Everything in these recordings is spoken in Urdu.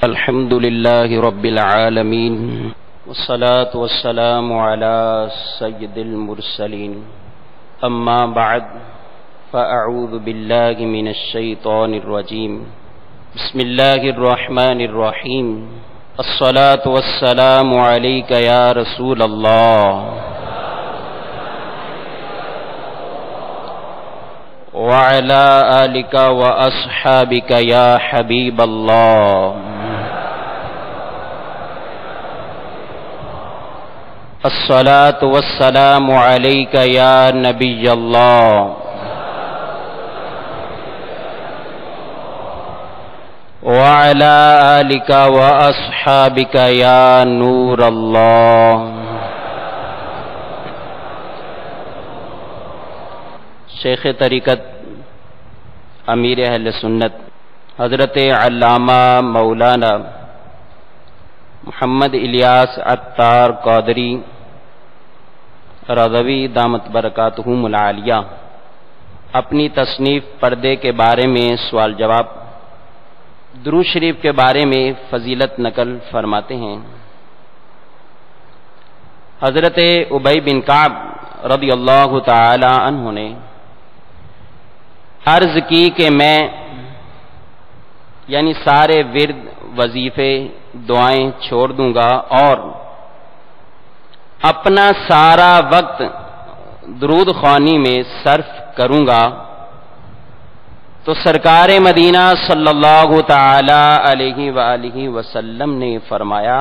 الحمد لله رب العالمين والصلاة والسلام على سيد المرسلين أما بعد فأعوذ بالله من الشيطان الرجيم بسم الله الرحمن الرحيم الصلاة والسلام عليك يا رسول الله وعلى آلك وأصحابك يا حبيب الله الصلاة والسلام عليك يا نبي الله وعلى آلك وأصحابك يا نور الله شیخ طریقت امیر اہل سنت حضرت علامہ مولانا محمد الیاس عطار قادری رضوی دامت برکاتہم العالیہ اپنی تصنیف پردے کے بارے میں سوال جواب درود شریف کے بارے میں فضیلت نقل فرماتے ہیں۔ حضرت ابی بن کعب رضی اللہ تعالی عنہ نے عرض کی کہ میں یعنی سارے ورد وظیفے دعائیں چھوڑ دوں گا اور اپنا سارا وقت درود خوانی میں صرف کروں گا، تو سرکار مدینہ صلی اللہ تعالی علیہ وآلہ وسلم نے فرمایا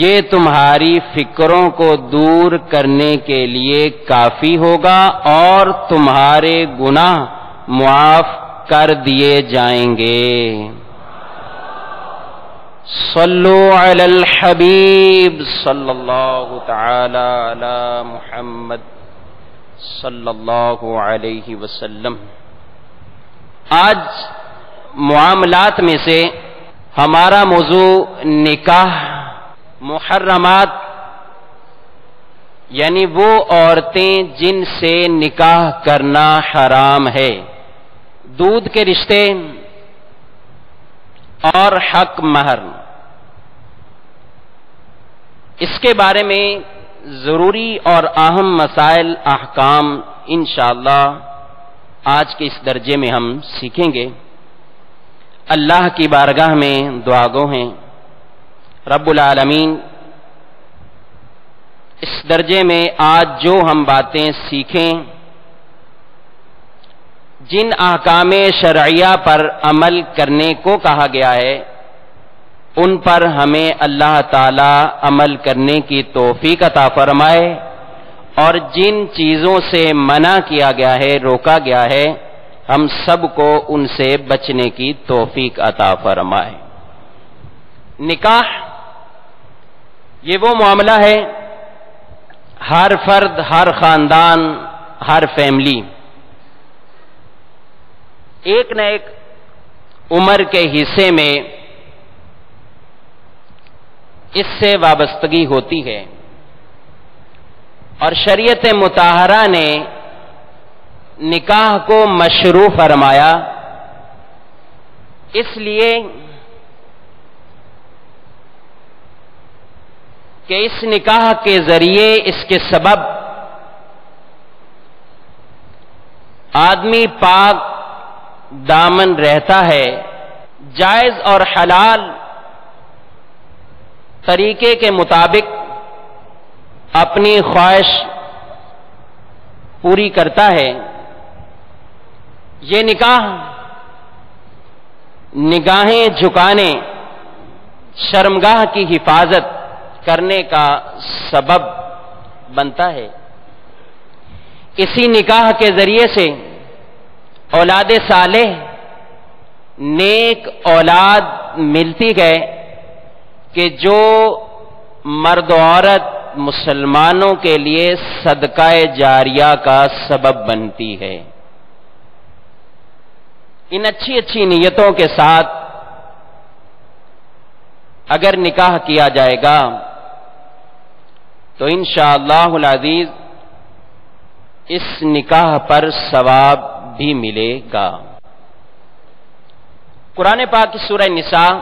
یہ تمہاری فکروں کو دور کرنے کے لیے کافی ہوگا اور تمہارے گناہ معاف کر دیے جائیں گے۔ صلو علی الحبیب صلی اللہ تعالی علی محمد صلی اللہ علیہ وسلم۔ آج معاملات میں سے ہمارا موضوع نکاح محرمات یعنی وہ عورتیں جن سے نکاح کرنا حرام ہے، دودھ کے رشتے اور حق مہر، اس کے بارے میں ضروری اور اہم مسائل احکام انشاءاللہ آج کے اس درجے میں ہم سیکھیں گے۔ اللہ کی بارگاہ میں دعا گو ہیں رب العالمین اس درجے میں آج جو ہم باتیں سیکھیں، جن احکام شرعیہ پر عمل کرنے کو کہا گیا ہے ان پر ہمیں اللہ تعالی عمل کرنے کی توفیق عطا فرمائے، اور جن چیزوں سے منع کیا گیا ہے، روکا گیا ہے، ہم سب کو ان سے بچنے کی توفیق عطا فرمائے۔ نکاح یہ وہ معاملہ ہے ہر فرد، ہر خاندان، ہر فیملی ایک نہ ایک عمر کے حصے میں اس سے وابستگی ہوتی ہے، اور شریعت مطہرہ نے نکاح کو مشروع فرمایا اس لیے کہ اس نکاح کے ذریعے، اس کے سبب آدمی پاک دامن رہتا ہے، جائز اور حلال طریقے کے مطابق اپنی خواہش پوری کرتا ہے۔ یہ نکاح نگاہیں جھکانے، شرمگاہ کی حفاظت کرنے کا سبب بنتا ہے۔ اسی نکاح کے ذریعے سے اولاد صالح، نیک اولاد ملتی ہے کہ جو مرد و عورت مسلمانوں کے لیے صدقہ جاریہ کا سبب بنتی ہے۔ ان اچھی اچھی نیتوں کے ساتھ اگر نکاح کیا جائے گا تو انشاءاللہ العزیز اس نکاح پر ثواب بھی ملے گا۔ قرآن پاک کی سورہ نساء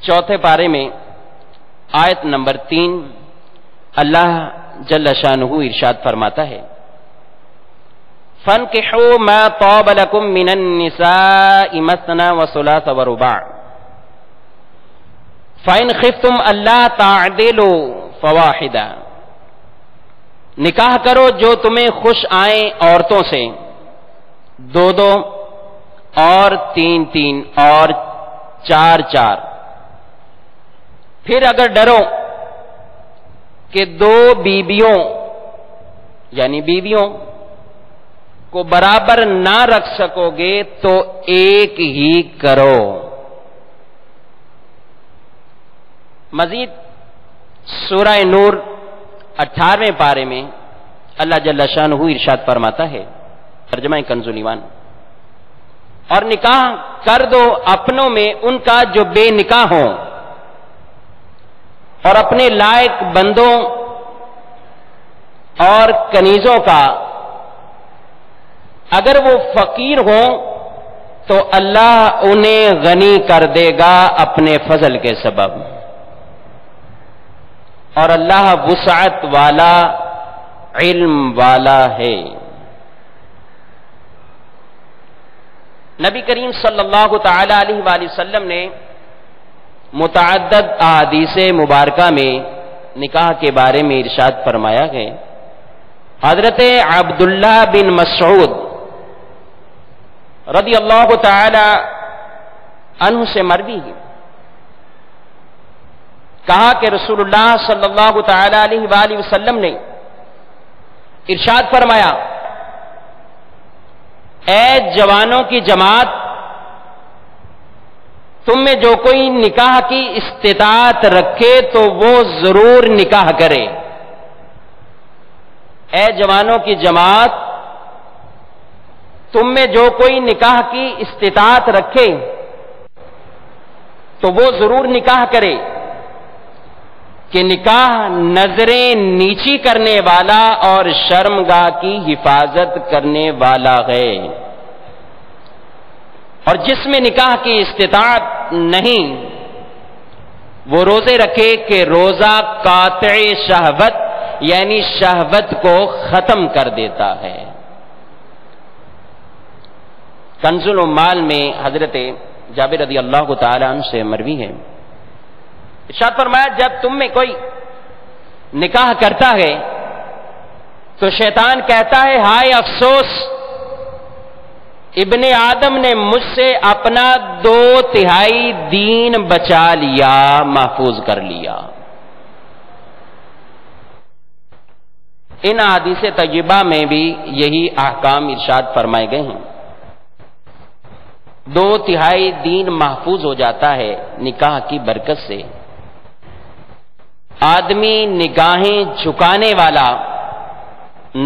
چوتھے پارے میں آیت نمبر 3 اللہ جل شانہ ارشاد فرماتا ہے فَانْكِحُوا مَا طَابَ لَكُم مِّنَ النِّسَاءِ مَثْنَىٰ وَثُلَاثَ وَرُبَاعَ فَإِنْ خِفْتُمْ أَلَّا تَعْدِلُوا فَوَاحِدَةً نکاح کرو جو تمہیں خوش آئیں عورتوں سے، 2 اور 3 اور 4 پھر اگر ڈرو کہ 2 بیویوں یعنی بیویوں کو برابر نہ رکھ سکو گے تو ایک ہی کرو۔ مزید سورہ نور 18ویں پارے میں اللہ جل شانہ ارشاد فرماتا ہے، ترجمہ کنز الایمان، اور نکاح کر دو اپنوں میں ان کا جو بے نکاح ہوں، اور اپنے لائق بندوں اور کنیزوں کا اگر وہ فقیر ہوں تو اللہ انہیں غنی کر دے گا اپنے فضل کے سبب، اور اللہ وسعت والا علم والا ہے۔ نبی کریم صلی اللہ تعالی علیہ وآلہ وسلم نے متعدد احادیث مبارکہ میں نکاح کے بارے میں ارشاد فرمایا ہے۔ حضرت عبداللہ بن مسعود رضی اللہ تعالی عنہ سے مروی ہے، کہا کہ رسول اللہ صلی اللہ تعالی علیہ وآلہ وسلم نے ارشاد فرمایا، اے جوانوں کی جماعت، تم میں جو کوئی نکاح کی استطاعت رکھے تو وہ ضرور نکاح کرے۔ اے جوانوں کی جماعت، تم میں جو کوئی نکاح کی استطاعت رکھے تو وہ ضرور نکاح کرے، کہ نکاح نظریں نیچی کرنے والا اور شرمگاہ کی حفاظت کرنے والا ہے، اور جس میں نکاح کی استطاعت نہیں وہ روزے رکھے کہ روزہ قاطع شہوت یعنی شہوت کو ختم کر دیتا ہے۔ کنز العمال میں حضرت جابر رضی اللہ تعالی عنہ سے مروی ہے، ارشاد فرمایا، جب تم میں کوئی نکاح کرتا ہے تو شیطان کہتا ہے، ہائے افسوس، ابن آدم نے مجھ سے اپنا 2/3 دین بچا لیا، محفوظ کر لیا۔ ان احادیث طیبہ میں بھی یہی احکام ارشاد فرمائے گئے ہیں۔ 2/3 دین محفوظ ہو جاتا ہے نکاح کی برکت سے۔ آدمی نگاہیں جھکانے والا،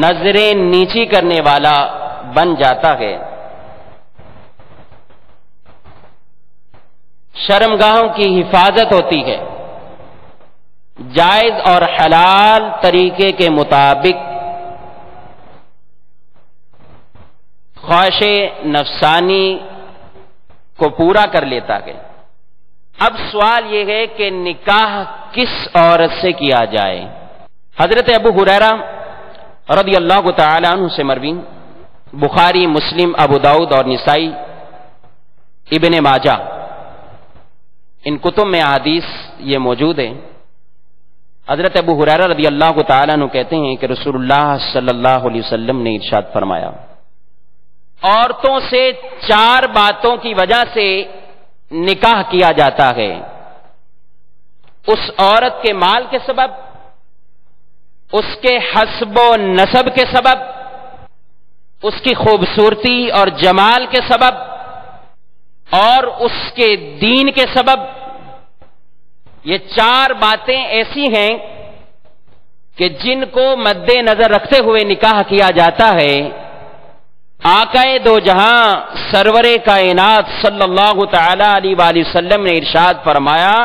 نظریں نیچی کرنے والا بن جاتا ہے، شرمگاہوں کی حفاظت ہوتی ہے، جائز اور حلال طریقے کے مطابق خواہش نفسانی کو پورا کر لیتا ہے۔ اب سوال یہ ہے کہ نکاح کس عورت سے کیا جائے؟ حضرت ابو ہریرہ رضی اللہ تعالی عنہ سے مروی، بخاری، مسلم، ابو داؤد اور نسائی، ابن ماجہ، ان کتب میں احادیث یہ موجود ہے۔ حضرت ابو ہریرہ رضی اللہ تعالی عنہ کہتے ہیں کہ رسول اللہ صلی اللہ علیہ وسلم نے ارشاد فرمایا، عورتوں سے 4 باتوں کی وجہ سے نکاح کیا جاتا ہے، اس عورت کے مال کے سبب، اس کے حسب و نسب کے سبب، اس کی خوبصورتی اور جمال کے سبب، اور اس کے دین کے سبب۔ یہ 4 باتیں ایسی ہیں کہ جن کو مد نظر رکھتے ہوئے نکاح کیا جاتا ہے۔ آقا دو جہاں سرور کائنات صلی اللہ تعالی علیہ وآلہ وسلم نے ارشاد فرمایا،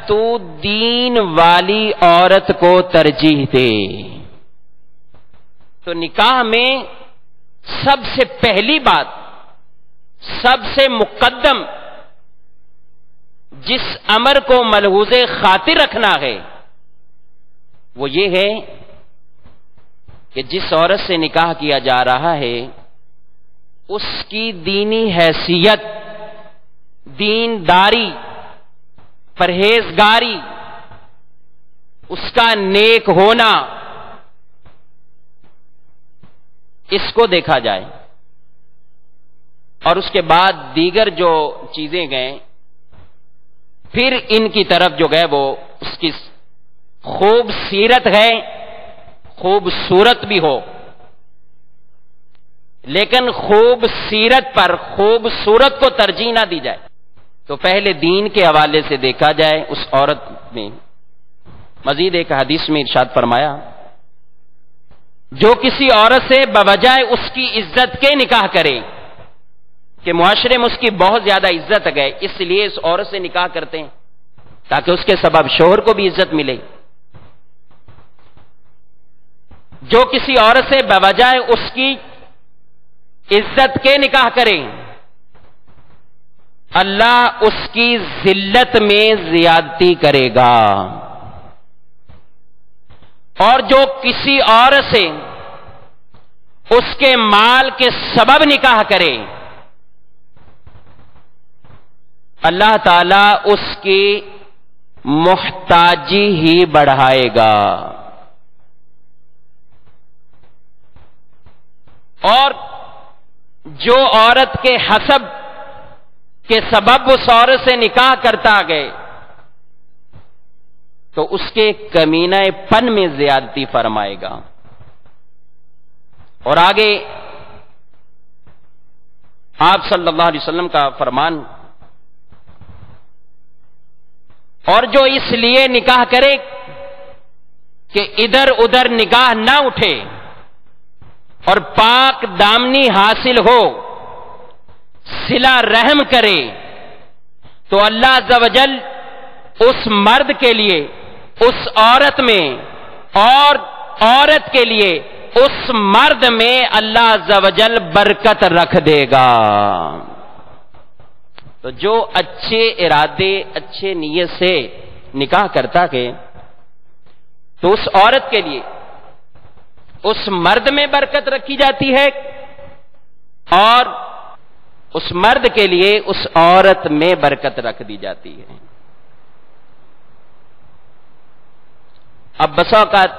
تو دین والی عورت کو ترجیح دے۔ تو نکاح میں سب سے پہلی بات، سب سے مقدم جس امر کو ملحوظ خاطر رکھنا ہے وہ یہ ہے کہ جس عورت سے نکاح کیا جا رہا ہے اس کی دینی حیثیت، دینداری، پرہیزگاری، اس کا نیک ہونا، اس کو دیکھا جائے، اور اس کے بعد دیگر جو چیزیں گئیں پھر ان کی طرف جو گئے وہ اس کی خوب سیرت ہے، خوبصورت بھی ہو، لیکن خوب سیرت پر خوبصورت کو ترجیح نہ دی جائے، تو پہلے دین کے حوالے سے دیکھا جائے اس عورت میں۔ مزید ایک حدیث میں ارشاد فرمایا جو کسی عورت سے بوجہ اس کی عزت کے نکاح کرے کہ معاشرے میں اس کی بہت زیادہ عزت ہے اس لیے اس عورت سے نکاح کرتے ہیں تاکہ اس کے سبب شوہر کو بھی عزت ملے، جو کسی عورت سے بوجہ اس کی عزت کے نکاح کرے اللہ اس کی ذلت میں زیادتی کرے گا، اور جو کسی عورت سے اس کے مال کے سبب نکاح کرے اللہ تعالی اس کی محتاجی ہی بڑھائے گا، اور جو عورت کے حسب کے سبب اس عورت سے نکاح کرتا گئے تو اس کے کمینہ پن میں زیادتی فرمائے گا۔ اور آگے آپ صلی اللہ علیہ وسلم کا فرمان، اور جو اس لیے نکاح کرے کہ ادھر ادھر نگاہ نہ اٹھے اور پاک دامنی حاصل ہو، صلہ رحم کرے، تو اللہ عز و جل اس مرد کے لیے، اس عورت میں، اور عورت کے لیے اس مرد میں اللہ عز و جل برکت رکھ دے گا۔ تو جو اچھے ارادے، اچھے نیت سے نکاح کرتا ہے تو اس عورت کے لیے اس مرد میں برکت رکھی جاتی ہے، اور اس مرد کے لیے اس عورت میں برکت رکھ دی جاتی ہے۔ اب بسا اوقات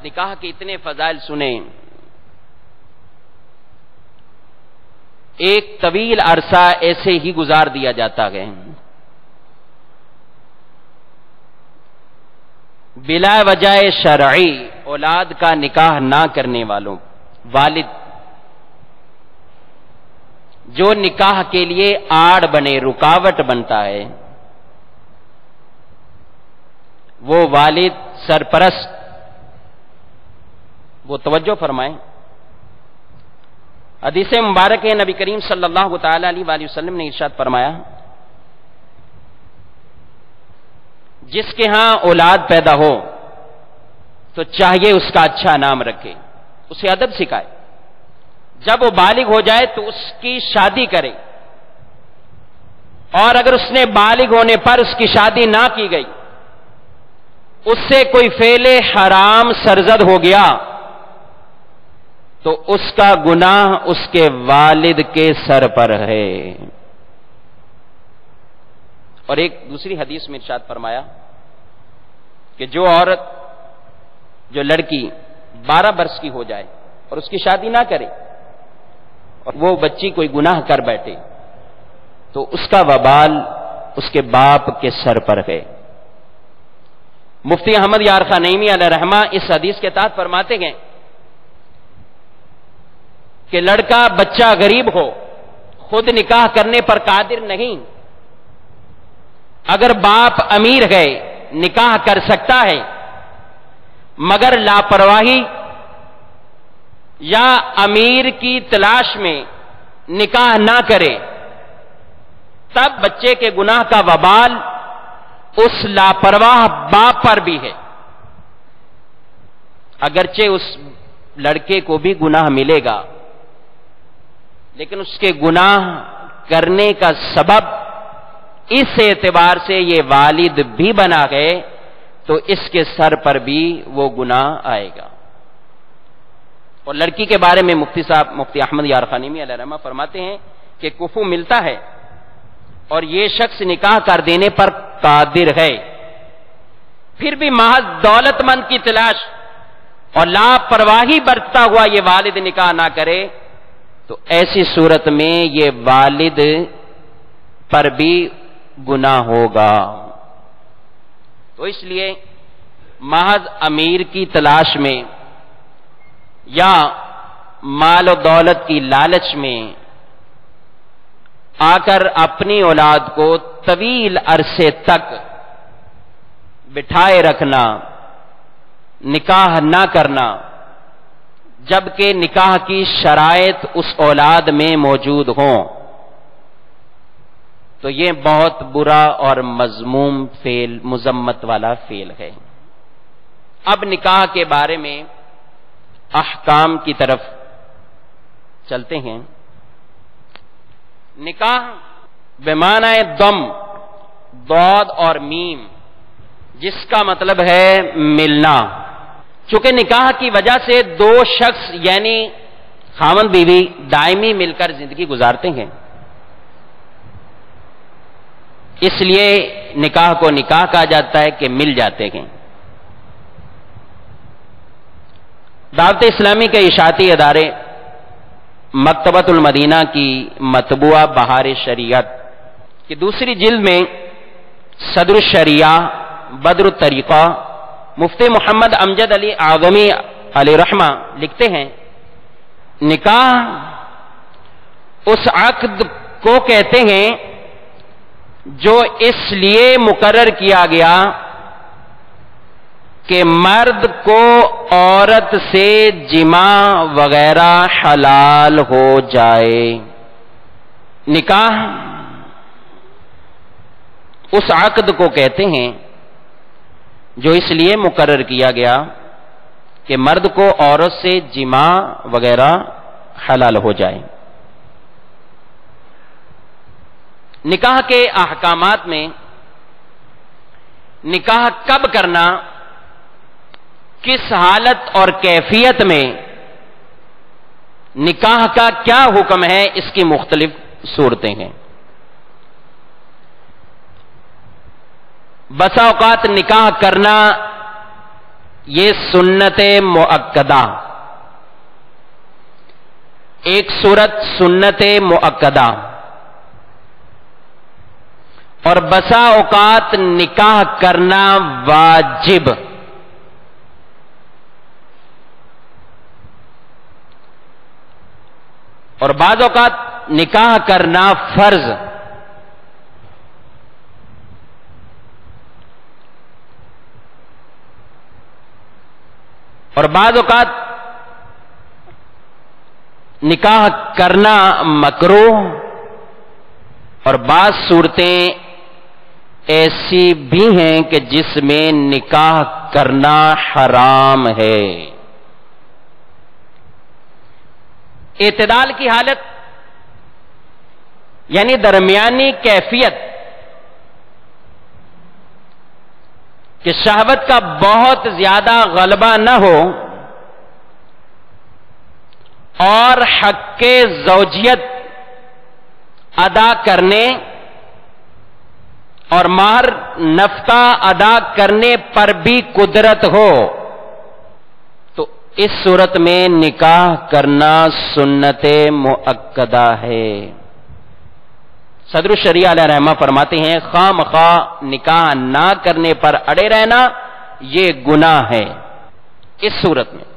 نکاح کے اتنے فضائل سنیں، ایک طویل عرصہ ایسے ہی گزار دیا جاتا ہے بلا وجہ شرعی اولاد کا نکاح نہ کرنے والوں، والد جو نکاح کے لیے آڑ بنے، رکاوٹ بنتا ہے، وہ والد سرپرست وہ توجہ فرمائیں۔ حدیث مبارک ہے، نبی کریم صلی اللہ تعالی علیہ وآلہ وسلم نے ارشاد فرمایا جس کے ہاں اولاد پیدا ہو تو چاہیے اس کا اچھا نام رکھے، اسے ادب سکھائے، جب وہ بالغ ہو جائے تو اس کی شادی کرے، اور اگر اس نے بالغ ہونے پر اس کی شادی نہ کی گئی، اس سے کوئی فعل حرام سرزد ہو گیا تو اس کا گناہ اس کے والد کے سر پر ہے۔ اور ایک دوسری حدیث میں ارشاد فرمایا کہ جو عورت، جو لڑکی 12 برس کی ہو جائے اور اس کی شادی نہ کرے اور وہ بچی کوئی گناہ کر بیٹھے تو اس کا وبال اس کے باپ کے سر پر ہے۔ مفتی احمد یار خان نعیمی علیہ رحمہ اس حدیث کے تحت فرماتے ہیں کہ لڑکا بچہ غریب ہو، خود نکاح کرنے پر قادر نہیں، اگر باپ امیر ہے نکاح کر سکتا ہے، مگر لاپرواہی یا امیر کی تلاش میں نکاح نہ کرے، تب بچے کے گناہ کا وبال اس لاپرواہ باپ پر بھی ہے، اگرچہ اس لڑکے کو بھی گناہ ملے گا لیکن اس کے گناہ کرنے کا سبب اس اعتبار سے یہ والد بھی بنا گئے تو اس کے سر پر بھی وہ گناہ آئے گا۔ اور لڑکی کے بارے میں مفتی احمد یارخانیمی علیہ رحمہ فرماتے ہیں کہ کفو ملتا ہے اور یہ شخص نکاح کر دینے پر قادر ہے، پھر بھی محض دولت مند کی تلاش اور لاپرواہی برتتا ہوا یہ والد نکاح نہ کرے تو ایسی صورت میں یہ والد پر بھی گناہ ہوگا۔ تو اس لیے محض امیر کی تلاش میں یا مال و دولت کی لالچ میں آ کر اپنی اولاد کو طویل عرصے تک بٹھائے رکھنا، نکاح نہ کرنا، جبکہ نکاح کی شرائط اس اولاد میں موجود ہوں، تو یہ بہت برا اور مذموم فعل، مذمت والا فعل ہے۔ اب نکاح کے بارے میں احکام کی طرف چلتے ہیں۔ نکاح بمعنی دم، ضاد اور میم، جس کا مطلب ہے ملنا۔ چونکہ نکاح کی وجہ سے دو شخص یعنی خاوند بیوی دائمی مل کر زندگی گزارتے ہیں، اس لیے نکاح کو نکاح کہا جاتا ہے کہ مل جاتے ہیں۔ دعوت اسلامی کے اشاعتی ادارے مکتبۃ المدینہ کی مطبوعہ بہار شریعت کی دوسری جلد میں صدر الشریعہ بدر الطریقہ مفتی محمد امجد علی اعظمی علیہ رحمہ لکھتے ہیں، نکاح اس عقد کو کہتے ہیں جو اس لیے مقرر کیا گیا کہ مرد کو عورت سے جماع وغیرہ حلال ہو جائے۔ نکاح اس عقد کو کہتے ہیں جو اس لیے مقرر کیا گیا کہ مرد کو عورت سے جماع وغیرہ حلال ہو جائے۔ نکاح کے احکامات میں نکاح کب کرنا، کس حالت اور کیفیت میں نکاح کا کیا حکم ہے، اس کی مختلف صورتیں ہیں۔ بسا اوقات نکاح کرنا یہ سنت مؤکدہ، ایک صورت سنت مؤکدہ، اور بسا اوقات نکاح کرنا واجب۔ اور بعض اوقات نکاح کرنا فرض۔ اور بعض اوقات نکاح کرنا مکروہ، اور بعض صورتیں ایسی بھی ہیں کہ جس میں نکاح کرنا حرام ہے۔ اعتدال کی حالت یعنی درمیانی کیفیت کہ شہوت کا بہت زیادہ غلبہ نہ ہو اور حق زوجیت ادا کرنے اور مہر نفقہ ادا کرنے پر بھی قدرت ہو، تو اس صورت میں نکاح کرنا سنت مؤکدہ ہے۔ صدر الشریعہ علیہ رحمہ فرماتے ہیں، خواہ مخواہ نکاح نہ کرنے پر اڑے رہنا یہ گناہ ہے اس صورت میں۔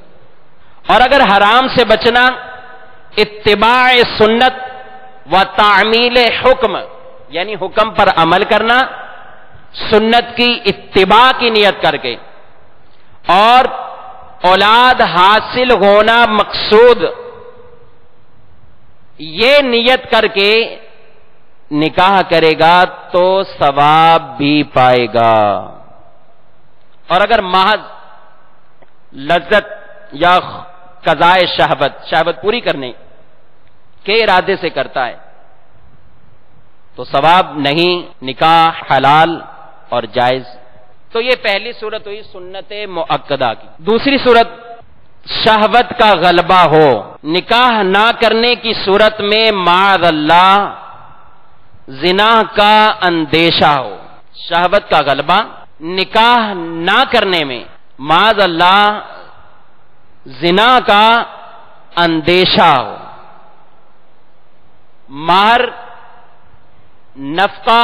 اور اگر حرام سے بچنا اتباع سنت و تعمیل حکم یعنی حکم پر عمل کرنا، سنت کی اتباع کی نیت کر کے، اور اولاد حاصل ہونا مقصود یہ نیت کر کے نکاح کرے گا تو ثواب بھی پائے گا۔ اور اگر محض لذت یا قضاء شہوت پوری کرنے کے ارادے سے کرتا ہے تو ثواب نہیں، نکاح حلال اور جائز۔ تو یہ پہلی صورت ہوئی سنت مؤکدہ کی۔ دوسری صورت شہوت کا غلبہ ہو، نکاح نہ کرنے کی صورت میں معاذ اللہ زنا کا اندیشہ ہو، شہوت کا غلبہ نکاح نہ کرنے میں معاذ اللہ زنا کا اندیشہ ہو، مہر نفقہ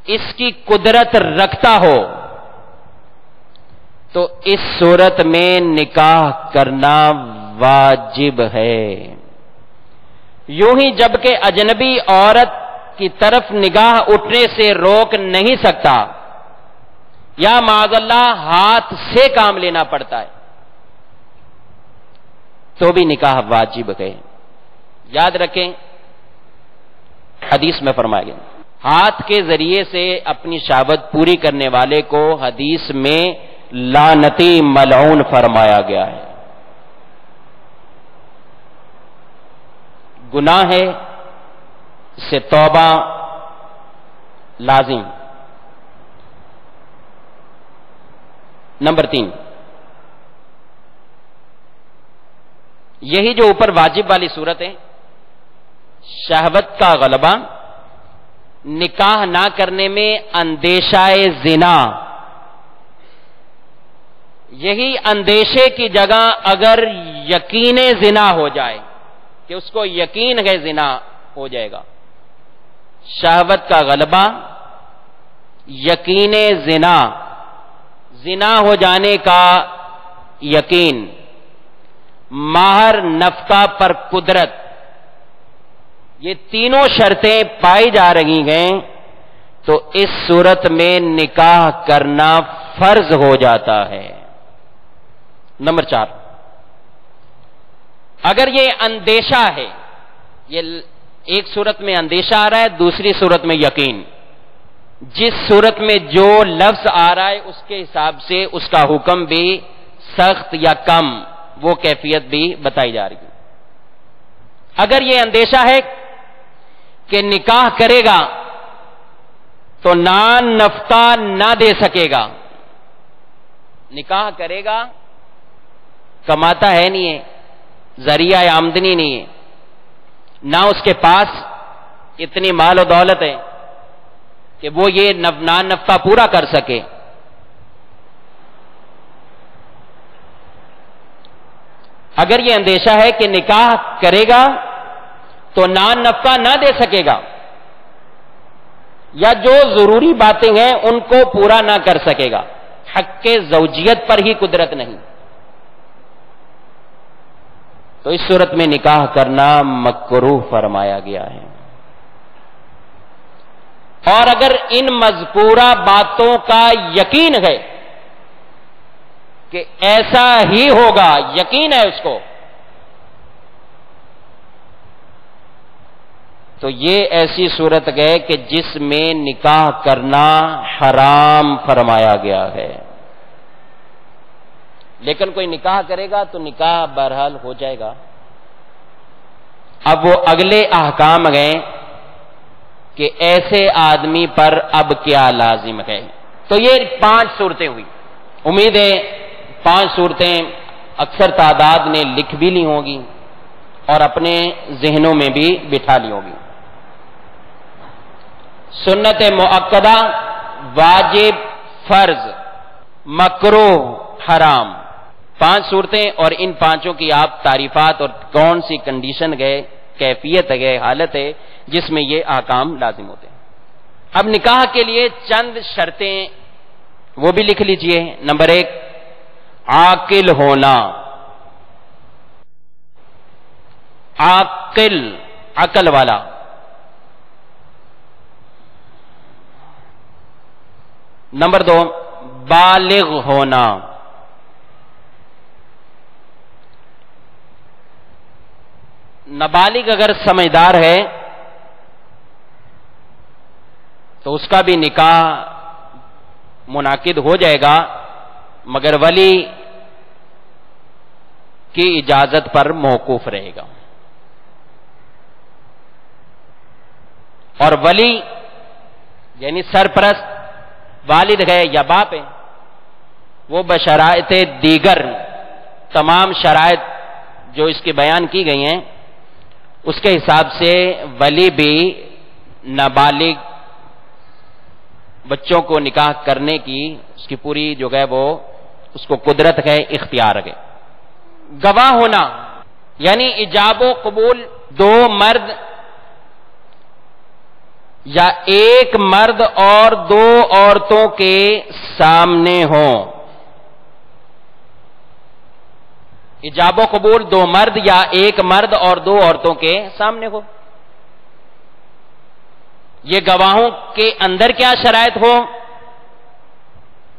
اس کی قدرت رکھتا ہو تو اس صورت میں نکاح کرنا واجب ہے۔ یوں ہی جبکہ اجنبی عورت کی طرف نگاہ اٹھنے سے روک نہیں سکتا یا معاذ اللہ ہاتھ سے کام لینا پڑتا ہے تو بھی نکاح واجب ہے۔ یاد رکھیں حدیث میں فرمایا گیا ہاتھ کے ذریعے سے اپنی شہوت پوری کرنے والے کو حدیث میں لعنتی ملعون فرمایا گیا ہے، گناہ ہے، اس سے توبہ لازم۔ نمبر 3، یہی جو اوپر واجب والی صورت ہے، شہوت کا غلبہ، نکاح نہ کرنے میں اندیشہ زنا، یہی اندیشے کی جگہ اگر یقین زنا ہو جائے کہ اس کو یقین ہے زنا ہو جائے گا، شہوت کا غلبہ، یقین زنا، زنا ہو جانے کا یقین، مہر نفقہ پر قدرت، یہ تینوں شرطیں پائی جا رہی ہیں تو اس صورت میں نکاح کرنا فرض ہو جاتا ہے۔ نمبر 4، اگر یہ اندیشہ ہے، یہ ایک صورت میں اندیشہ آ رہا ہے، دوسری صورت میں یقین، جس صورت میں جو لفظ آ رہا ہے اس کے حساب سے اس کا حکم بھی سخت یا کم، وہ کیفیت بھی بتائی جا رہی ہے۔ اگر یہ اندیشہ ہے کہ نکاح کرے گا تو نان نفقہ نہ دے سکے گا، نکاح کرے گا کماتا ہے نہیں ہے، ذریعہ آمدنی نہیں ہے، نہ اس کے پاس اتنی مال و دولت ہے کہ وہ یہ نان نفقہ پورا کر سکے، اگر یہ اندیشہ ہے کہ نکاح کرے گا تو نان نفقہ نہ دے سکے گا یا جو ضروری باتیں ہیں ان کو پورا نہ کر سکے گا، حق زوجیت پر ہی قدرت نہیں، تو اس صورت میں نکاح کرنا مکروہ فرمایا گیا ہے۔ اور اگر ان مذکورہ باتوں کا یقین ہے کہ ایسا ہی ہوگا، یقین ہے اس کو، تو یہ ایسی صورت ہے کہ جس میں نکاح کرنا حرام فرمایا گیا ہے، لیکن کوئی نکاح کرے گا تو نکاح بہرحال ہو جائے گا۔ اب وہ اگلے احکام گئے کہ ایسے آدمی پر اب کیا لازم ہے۔ تو یہ 5 صورتیں ہوئی، امید ہے 5 صورتیں اکثر تعداد نے لکھ بھی لی ہوں گی اور اپنے ذہنوں میں بھی بٹھا لی ہوگی۔ سنت مؤکدہ، واجب، فرض، مکروہ، حرام، 5 صورتیں، اور ان 5 کی آپ تعریفات اور کون سی کنڈیشن گئے، کیفیت ہے، حالت ہے جس میں یہ احکام لازم ہوتے ہیں۔ اب نکاح کے لیے چند شرطیں وہ بھی لکھ لیجئے۔ نمبر 1، عاقل ہونا، عاقل، عقل والا۔ نمبر 2، بالغ ہونا، نابالغ اگر سمجھدار ہے تو اس کا بھی نکاح منعقد ہو جائے گا، مگر ولی کی اجازت پر موقوف رہے گا۔ اور ولی یعنی سرپرست والد ہے یا باپ ہے، وہ بشرائط دیگر تمام شرائط جو اس کی بیان کی گئی ہیں اس کے حساب سے ولی بھی نابالغ بچوں کو نکاح کرنے کی اس کی پوری جو ہے وہ اس کو قدرت ہے، اختیار ہے۔ گواہ ہونا یعنی ایجاب و قبول دو مرد یا ایک مرد اور دو عورتوں کے سامنے ہوں۔ ایجاب و قبول دو مرد یا ایک مرد اور دو عورتوں کے سامنے ہو۔ یہ گواہوں کے اندر کیا شرائط ہو؟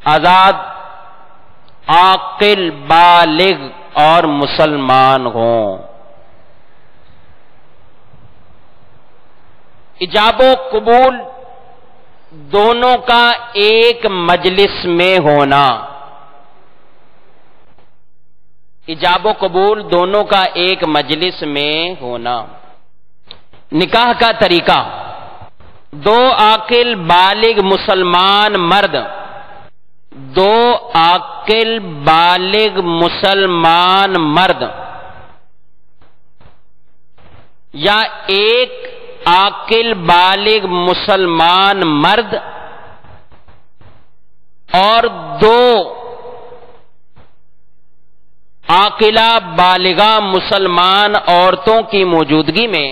آزاد، عاقل، بالغ اور مسلمان ہوں۔ ایجاب و قبول دونوں کا ایک مجلس میں ہونا، ایجاب و قبول دونوں کا ایک مجلس میں ہونا۔ نکاح کا طریقہ، دو عاقل بالغ مسلمان مرد، دو عاقل بالغ مسلمان مرد یا ایک عاقل بالغ مسلمان مرد اور دو عاقلہ بالغہ مسلمان عورتوں کی موجودگی میں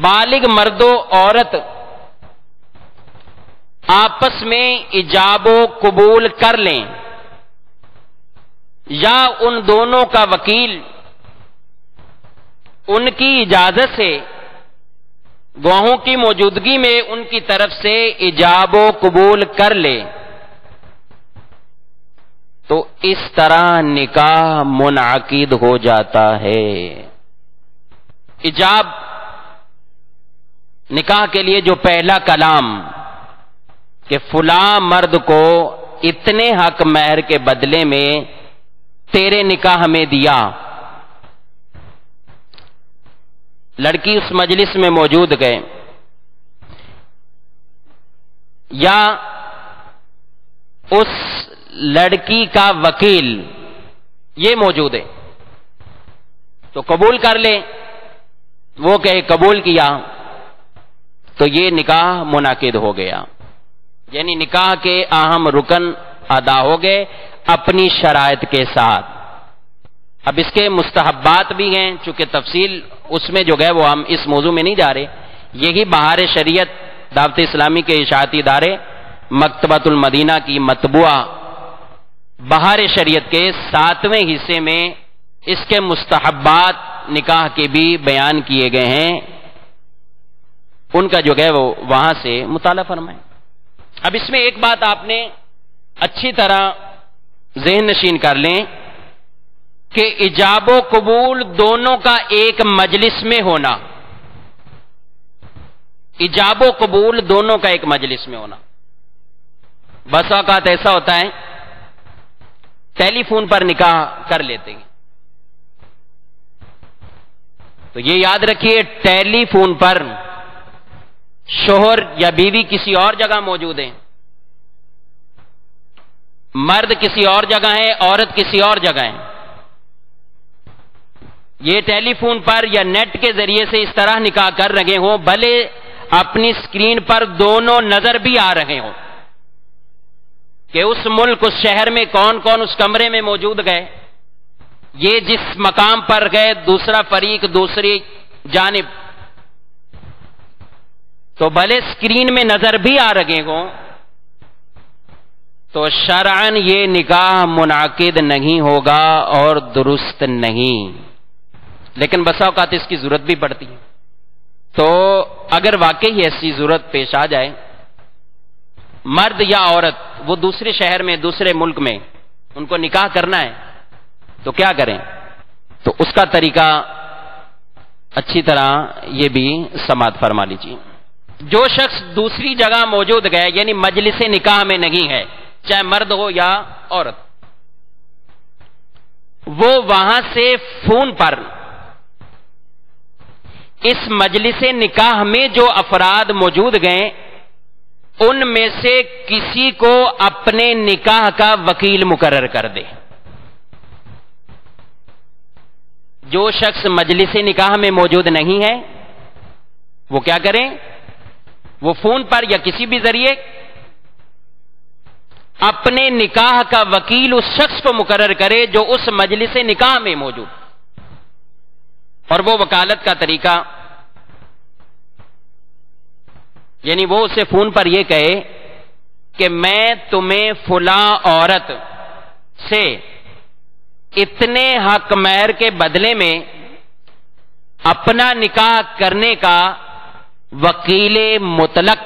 بالغ مرد و عورت آپس میں ایجاب و قبول کر لیں یا ان دونوں کا وکیل ان کی اجازت سے گواہوں کی موجودگی میں ان کی طرف سے ایجاب و قبول کر لے تو اس طرح نکاح منعقد ہو جاتا ہے۔ ایجاب نکاح کے لیے جو پہلا کلام کہ فلاں مرد کو اتنے حق مہر کے بدلے میں تیرے نکاح میں دیا، لڑکی اس مجلس میں موجود گئے یا اس لڑکی کا وکیل یہ موجود ہے تو قبول کر لے، وہ کہے قبول کیا تو یہ نکاح منعقد ہو گیا، یعنی نکاح کے اہم رکن ادا ہو گئے اپنی شرائط کے ساتھ۔ اب اس کے مستحبات بھی ہیں، چونکہ تفصیل اس میں جو ہے وہ ہم اس موضوع میں نہیں جا رہے، یہی بہار شریعت دعوت اسلامی کے اشاعتی ادارے مکتبۃ المدینہ کی مطبوعہ بہار شریعت کے 7ویں حصے میں اس کے مستحبات نکاح کے بھی بیان کیے گئے ہیں، ان کا جو ہے وہ وہاں سے مطالعہ فرمائیں۔ اب اس میں ایک بات آپ نے اچھی طرح ذہن نشین کر لیں کہ ایجاب و قبول دونوں کا ایک مجلس میں ہونا، ایجاب و قبول دونوں کا ایک مجلس میں ہونا۔ بس اوقات ایسا ہوتا ہے ٹیلی فون پر نکاح کر لیتے ہیں، تو یہ یاد رکھیے ٹیلی فون پر شوہر یا بیوی کسی اور جگہ موجود ہیں، مرد کسی اور جگہ ہے، عورت کسی اور جگہ ہے، یہ ٹیلی فون پر یا نیٹ کے ذریعے سے اس طرح نکاح کر رہے ہوں، بھلے اپنی اسکرین پر دونوں نظر بھی آ رہے ہوں کہ اس ملک اس شہر میں کون کون اس کمرے میں موجود گئے، یہ جس مقام پر گئے دوسرا فریق دوسری جانب، تو بھلے اسکرین میں نظر بھی آ رہے ہوں تو شرعاً یہ نکاح منعقد نہیں ہوگا اور درست نہیں، لیکن بسا اوقات اس کی ضرورت بھی پڑتی ہے۔ تو اگر واقعی ایسی ضرورت پیش آ جائے، مرد یا عورت وہ دوسرے شہر میں دوسرے ملک میں ان کو نکاح کرنا ہے تو کیا کریں؟ تو اس کا طریقہ اچھی طرح یہ بھی سماعت فرما لیجیے۔ جو شخص دوسری جگہ موجود گئے یعنی مجلس نکاح میں نہیں ہے، چاہے مرد ہو یا عورت، وہ وہاں سے فون پر اس مجلس نکاح میں جو افراد موجود گئے ان میں سے کسی کو اپنے نکاح کا وکیل مقرر کر دے. جو شخص مجلس نکاح میں موجود نہیں ہے وہ کیا کریں؟ وہ فون پر یا کسی بھی ذریعے اپنے نکاح کا وکیل اس شخص کو مقرر کرے جو اس مجلس نکاح میں موجود. اور وہ وکالت کا طریقہ یعنی وہ اسے فون پر یہ کہے کہ میں تمہیں فلاں عورت سے اتنے حق مہر کے بدلے میں اپنا نکاح کرنے کا وکیل مطلق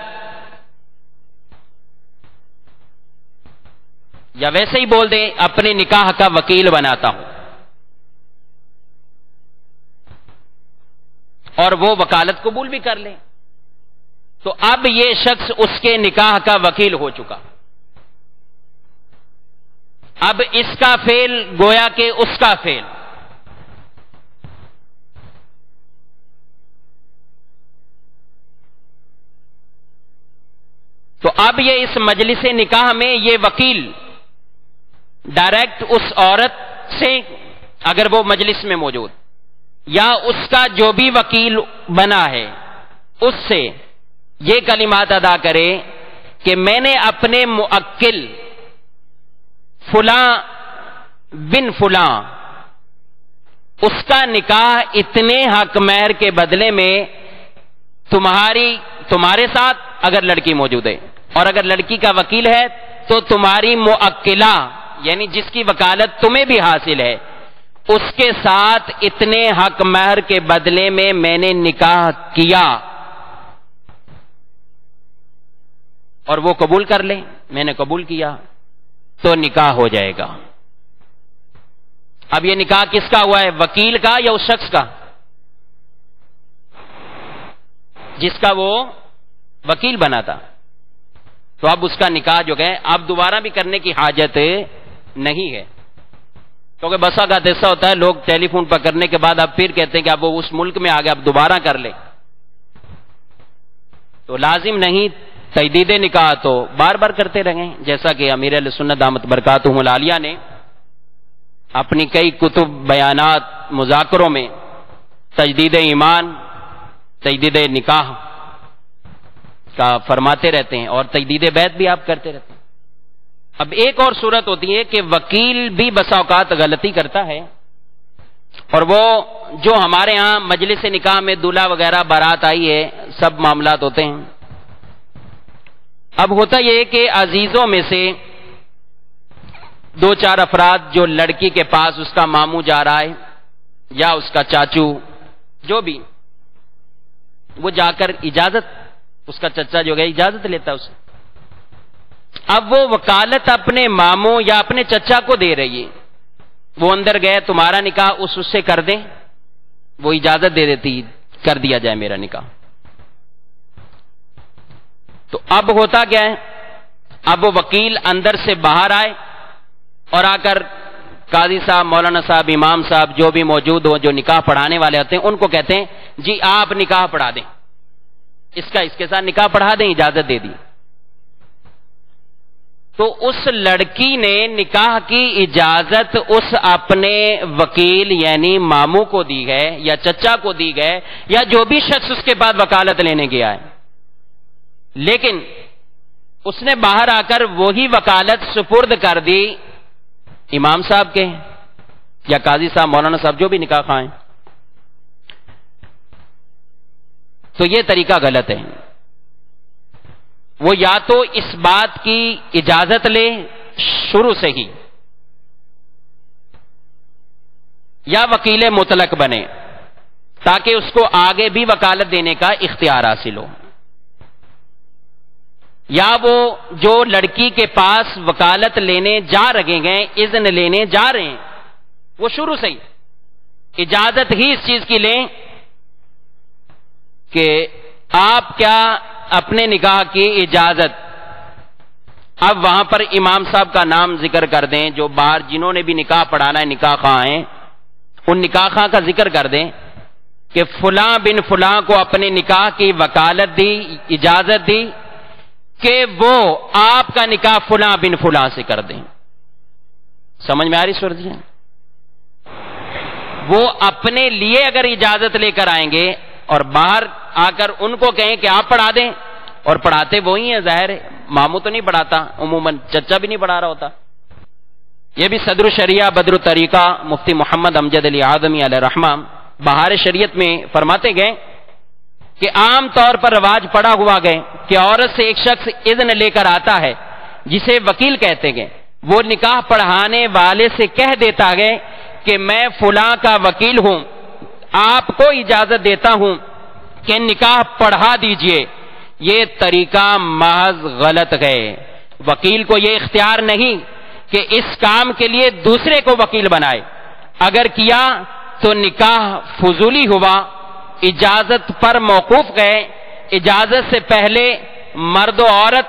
یا ویسے ہی بول دیں اپنے نکاح کا وکیل بناتا ہوں. اور وہ وکالت قبول بھی کر لے تو اب یہ شخص اس کے نکاح کا وکیل ہو چکا. اب اس کا فعل گویا کہ اس کا فعل. تو اب یہ اس مجلس نکاح میں یہ وکیل ڈائریکٹ اس عورت سے اگر وہ مجلس میں موجود یا اس کا جو بھی وکیل بنا ہے اس سے یہ کلمات ادا کرے کہ میں نے اپنے موکل فلاں بن فلاں اس کا نکاح اتنے حق مہر کے بدلے میں تمہارے ساتھ اگر لڑکی موجود ہے اور اگر لڑکی کا وکیل ہے تو تمہاری موکلہ یعنی جس کی وکالت تمہیں بھی حاصل ہے اس کے ساتھ اتنے حق مہر کے بدلے میں نے نکاح کیا اور وہ قبول کر لیں میں نے قبول کیا تو نکاح ہو جائے گا. اب یہ نکاح کس کا ہوا ہے؟ وکیل کا یا اس شخص کا جس کا وہ وکیل بنا تھا. تو اب اس کا نکاح جو ہے اب دوبارہ بھی کرنے کی حاجت نہیں ہے کیونکہ بسا کا ایسا ہوتا ہے لوگ ٹیلی فون پر کرنے کے بعد اب پھر کہتے ہیں کہ اب وہ اس ملک میں آ گیا اب دوبارہ کر لے. تو لازم نہیں. تجدید نکاح تو بار بار کرتے رہیں جیسا کہ امیر اہل سنت دامت برکاتہم العالیہ نے اپنی کئی کتب بیانات مذاکروں میں تجدید ایمان تجدید نکاح کا فرماتے رہتے ہیں اور تجدید بیعت بھی آپ کرتے رہتے ہیں. اب ایک اور صورت ہوتی ہے کہ وکیل بھی بسا اوقات غلطی کرتا ہے اور وہ جو ہمارے ہاں مجلس نکاح میں دولہا وغیرہ بارات آئی ہے سب معاملات ہوتے ہیں. اب ہوتا یہ کہ عزیزوں میں سے دو چار افراد جو لڑکی کے پاس اس کا ماموں جا رہا ہے یا اس کا چاچو جو بھی وہ جا کر اجازت اس کا چچا جو ہے اجازت لیتا اسے. اب وہ وکالت اپنے ماموں یا اپنے چچا کو دے رہی ہے. وہ اندر گئے تمہارا نکاح اس سے کر دیں وہ اجازت دے دیتی کر دیا جائے میرا نکاح. تو اب ہوتا کیا ہے اب وہ وکیل اندر سے باہر آئے اور آ کر قاضی صاحب مولانا صاحب امام صاحب جو بھی موجود ہو جو نکاح پڑھانے والے ہوتے ہیں ان کو کہتے ہیں جی آپ نکاح پڑھا دیں اس کے ساتھ نکاح پڑھا دیں اجازت دے دی. تو اس لڑکی نے نکاح کی اجازت اس اپنے وکیل یعنی ماموں کو دی ہے یا چچا کو دی گئے یا جو بھی شخص اس کے بعد وکالت لینے گیا ہے. لیکن اس نے باہر آ کر وہی وکالت سپرد کر دی امام صاحب کے یا قاضی صاحب مولانا صاحب جو بھی نکاح خواہیں. تو یہ طریقہ غلط ہے. وہ یا تو اس بات کی اجازت لے شروع سے ہی یا وکیل مطلق بنے تاکہ اس کو آگے بھی وکالت دینے کا اختیار حاصل ہو. یا وہ جو لڑکی کے پاس وکالت لینے جا رہے ہیں اذن لینے جا رہے ہیں وہ شروع سے ہی اجازت ہی اس چیز کی لیں کہ آپ کیا اپنے نکاح کی اجازت اب وہاں پر امام صاحب کا نام ذکر کر دیں جو باہر جنہوں نے بھی نکاح پڑھانا ہے نکاح خواہ ہیں ان نکاح خواہ کا ذکر کر دیں کہ فلاں بن فلاں کو اپنے نکاح کی وکالت دی، اجازت دی کہ وہ آپ کا نکاح فلاں بن فلاں سے کر دیں. سمجھ میں آ رہی صورت ہے؟ وہ اپنے لیے اگر اجازت لے کر آئیں گے اور باہر آ کر ان کو کہیں کہ آپ پڑھا دیں، اور پڑھاتے وہی ہیں، ظاہر ہے ماموں تو نہیں پڑھاتا، عموماً چچا بھی نہیں پڑھا رہا ہوتا. یہ بھی صدر شریعہ بدر الطریقہ مفتی محمد امجد علی آدمی علیہ رحمہ بہار شریعت میں فرماتے گئے کہ عام طور پر رواج پڑا ہوا گئے کہ عورت سے ایک شخص اذن لے کر آتا ہے جسے وکیل کہتے گئے، وہ نکاح پڑھانے والے سے کہہ دیتا گئے کہ میں فلاں کا وکیل ہوں، آپ کو اجازت دیتا ہوں کہ نکاح پڑھا دیجئے. یہ طریقہ محض غلط ہے. وکیل کو یہ اختیار نہیں کہ اس کام کے لیے دوسرے کو وکیل بنائے. اگر کیا تو نکاح فضولی ہوا، اجازت پر موقوف گئے. اجازت سے پہلے مرد و عورت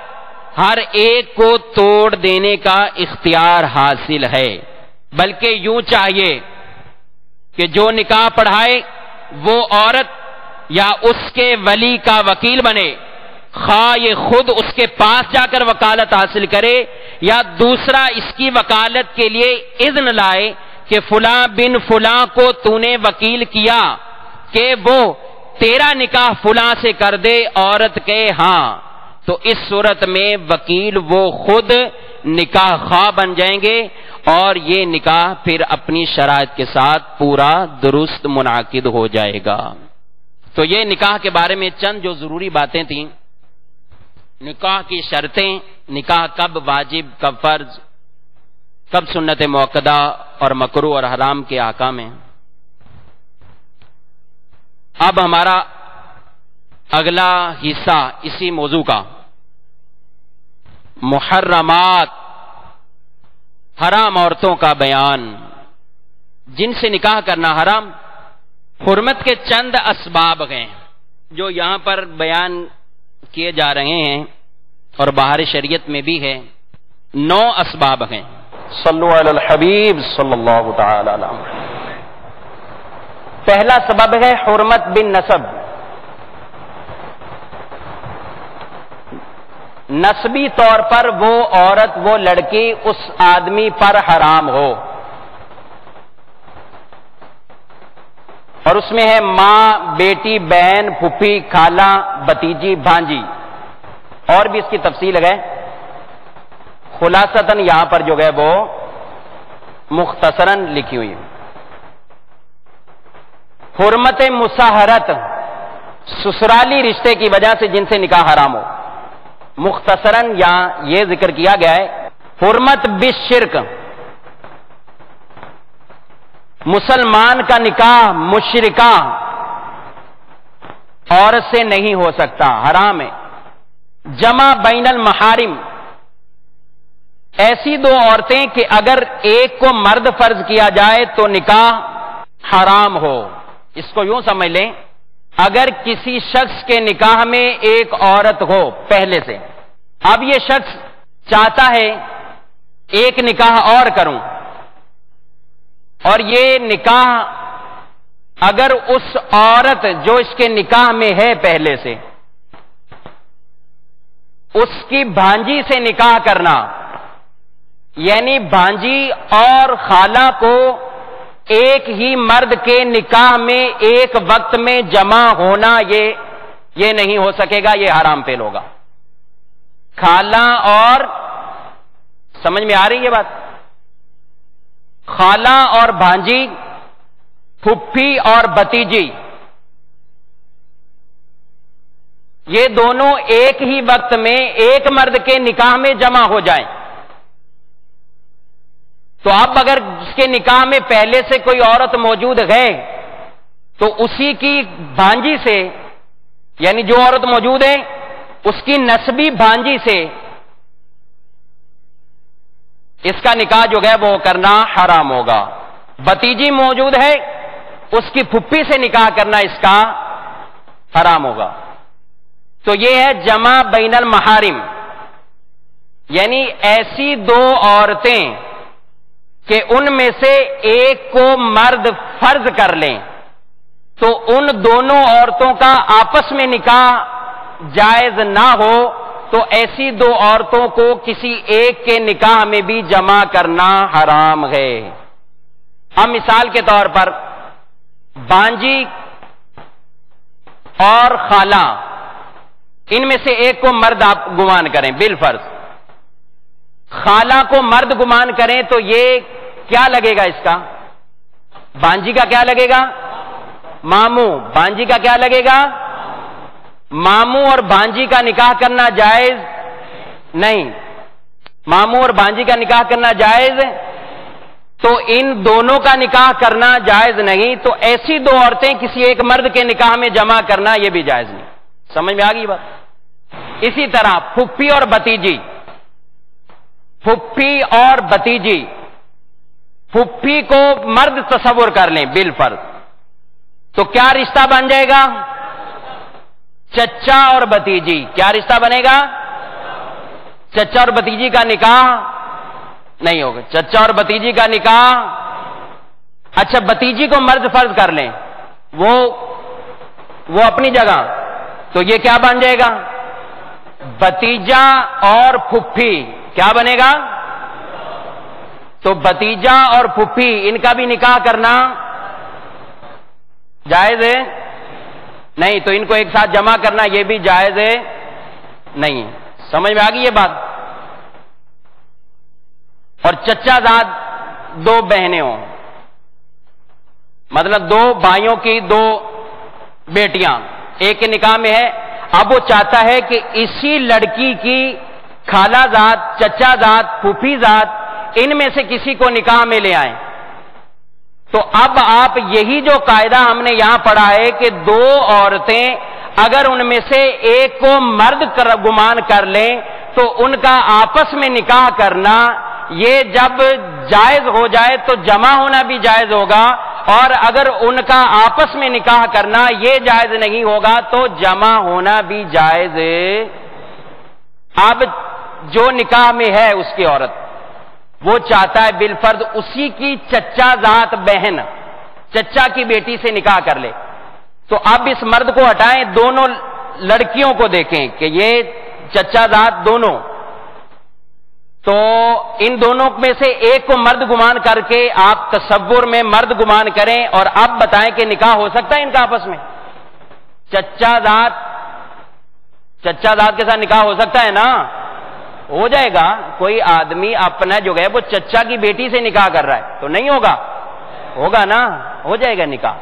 ہر ایک کو توڑ دینے کا اختیار حاصل ہے، بلکہ یوں چاہیے کہ جو نکاح پڑھائے وہ عورت یا اس کے ولی کا وکیل بنے، خواہ یہ خود اس کے پاس جا کر وکالت حاصل کرے یا دوسرا اس کی وکالت کے لیے اذن لائے کہ فلاں بن فلاں کو تو نے وکیل کیا کہ وہ تیرا نکاح فلاں سے کر دے. عورت کہ ہاں، تو اس صورت میں وکیل وہ خود نکاح خواہ بن جائیں گے اور یہ نکاح پھر اپنی شرائط کے ساتھ پورا درست منعقد ہو جائے گا. تو یہ نکاح کے بارے میں چند جو ضروری باتیں تھیں، نکاح کی شرطیں، نکاح کب واجب، کب فرض، کب سنت موقدہ اور مکروہ اور حرام کے احکام ہیں. اب ہمارا اگلا حصہ اسی موضوع کا، محرمات، حرام عورتوں کا بیان، جن سے نکاح کرنا حرام. حرمت کے چند اسباب ہیں جو یہاں پر بیان کیے جا رہے ہیں اور بہار شریعت میں بھی ہے. 9 اسباب ہیں. صلو علی الحبیب صلی اللہ تعالی علیہ وسلم. پہلا سبب ہے حرمت بن نسب. نسبی طور پر وہ عورت، وہ لڑکی اس آدمی پر حرام ہو، اور اس میں ہے ماں، بیٹی، بہن، پھوپھی، خالہ، بھتیجی، بھانجی، اور بھی اس کی تفصیل ہے. خلاصتاً یہاں پر جو ہے وہ مختصراً لکھی ہوئی ہے. حرمت مساہرت، سسرالی رشتے کی وجہ سے جن سے نکاح حرام ہو. مختصراً یہاں یہ ذکر کیا گیا ہے. حرمت بالشرک، مسلمان کا نکاح مشرکہ عورت سے نہیں ہو سکتا، حرام ہے. جمع بین المحارم، ایسی 2 عورتیں کہ اگر ایک کو مرد فرض کیا جائے تو نکاح حرام ہو. اس کو یوں سمجھ لیں، اگر کسی شخص کے نکاح میں ایک عورت ہو پہلے سے، اب یہ شخص چاہتا ہے ایک نکاح اور کروں، اور یہ نکاح اگر اس عورت جو اس کے نکاح میں ہے پہلے سے، اس کی بھانجی سے نکاح کرنا، یعنی بھانجی اور خالہ کو ایک ہی مرد کے نکاح میں ایک وقت میں جمع ہونا، یہ نہیں ہو سکے گا، یہ حرام فعل ہوگا. خالہ اور، سمجھ میں آ رہی ہے بات؟ خالہ اور بھانجی، پھپھی اور بھتیجی، یہ دونوں ایک ہی وقت میں ایک مرد کے نکاح میں جمع ہو جائیں تو اب اگر اس کے نکاح میں پہلے سے کوئی عورت موجود ہے تو اسی کی بھانجی سے، یعنی جو عورت موجود ہے اس کی نسبی بھانجی سے اس کا نکاح جو ہے وہ کرنا حرام ہوگا. بھتیجی موجود ہے، اس کی پھپھی سے نکاح کرنا اس کا حرام ہوگا. تو یہ ہے جمع بین المحارم، یعنی ایسی 2 عورتیں کہ ان میں سے ایک کو مرد فرض کر لیں تو ان دونوں عورتوں کا آپس میں نکاح جائز نہ ہو تو ایسی دو عورتوں کو کسی ایک کے نکاح میں بھی جمع کرنا حرام ہے۔ ہم مثال کے طور پر بانجی اور خالہ، ان میں سے ایک کو مرد آپ گمان کریں بالفرض، خالہ کو مرد گمان کریں تو یہ کیا لگے گا؟ اس کا بانجی کا کیا لگے گا؟ ماموں۔ بانجی کا کیا لگے گا؟ ماموں اور بانجی کا نکاح کرنا جائز نہیں، ماموں اور بانجی کا نکاح کرنا جائز، تو ان دونوں کا نکاح کرنا جائز نہیں، تو ایسی دو عورتیں کسی ایک مرد کے نکاح میں جمع کرنا یہ بھی جائز نہیں۔ سمجھ میں آ گئی بات؟ اسی طرح پھپھی اور بھتیجی، پھپھی اور بھتیجی، پھپھی کو مرد تصور کر لیں بالفرض، تو کیا رشتہ بن جائے گا؟ چچا اور بھتیجی۔ کیا رشتہ بنے گا؟ چچا اور بھتیجی کا نکاح نہیں ہوگا، چچا اور بھتیجی کا نکاح۔ اچھا بھتیجی کو مرد فرض کر لیں، وہ اپنی جگہ، تو یہ کیا بن جائے گا؟ بھتیجا اور پھپھی کیا بنے گا؟ تو بھتیجا اور پھپھی ان کا بھی نکاح کرنا جائز ہے نہیں، تو ان کو ایک ساتھ جمع کرنا یہ بھی جائز ہے نہیں۔ سمجھ میں آ گئی یہ بات؟ اور چچا زاد دو بہنیں ہوں، مطلب دو بھائیوں کی دو بیٹیاں ایک کے نکاح میں ہے، اب وہ چاہتا ہے کہ اسی لڑکی کی خالہ زاد، چچا زاد، پھوپھی زاد ان میں سے کسی کو نکاح میں لے آئیں، تو اب آپ یہی جو قاعدہ ہم نے یہاں پڑھا ہے کہ دو عورتیں اگر ان میں سے ایک کو مرد گمان کر لیں تو ان کا آپس میں نکاح کرنا یہ جب جائز ہو جائے تو جمع ہونا بھی جائز ہوگا، اور اگر ان کا آپس میں نکاح کرنا یہ جائز نہیں ہوگا تو جمع ہونا بھی جائز ہے۔ اب جو نکاح میں ہے اس کی عورت، وہ چاہتا ہے بالفرض اسی کی چچا ذات بہن، چچا کی بیٹی سے نکاح کر لے، تو اب اس مرد کو ہٹائیں، دونوں لڑکیوں کو دیکھیں کہ یہ چچا ذات دونوں، تو ان دونوں میں سے ایک کو مرد گمان کر کے آپ تصور میں مرد گمان کریں اور اب بتائیں کہ نکاح ہو سکتا ہے ان کا آپس میں؟ چچا ذات کے ساتھ نکاح ہو سکتا ہے نا؟ ہو جائے گا۔ کوئی آدمی اپنا جو ہے وہ چچا کی بیٹی سے نکاح کر رہا ہے تو نہیں ہوگا؟ ہوگا نا، ہو جائے گا نکاح۔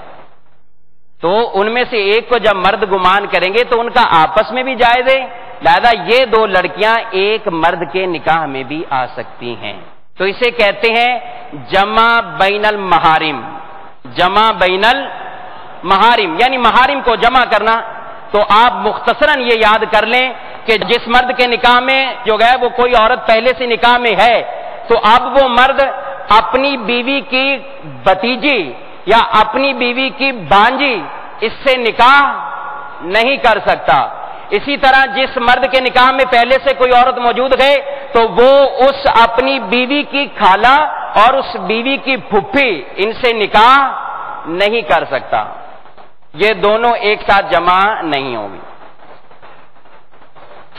تو ان میں سے ایک کو جب مرد گمان کریں گے تو ان کا آپس میں بھی جائز ہے، لہذا یہ دو لڑکیاں ایک مرد کے نکاح میں بھی آ سکتی ہیں، تو اسے کہتے ہیں جمع بین المحارم، جمع بین المحارم یعنی محارم کو جمع کرنا۔ تو آپ مختصراً یہ یاد کر لیں کہ جس مرد کے نکاح میں جو ہے وہ کوئی عورت پہلے سے نکاح میں ہے تو اب وہ مرد اپنی بیوی کی بھتیجی یا اپنی بیوی کی بانجی اس سے نکاح نہیں کر سکتا۔ اسی طرح جس مرد کے نکاح میں پہلے سے کوئی عورت موجود ہے تو وہ اس اپنی بیوی کی خالہ اور اس بیوی کی پھپھی ان سے نکاح نہیں کر سکتا، یہ دونوں ایک ساتھ جمع نہیں ہوگی۔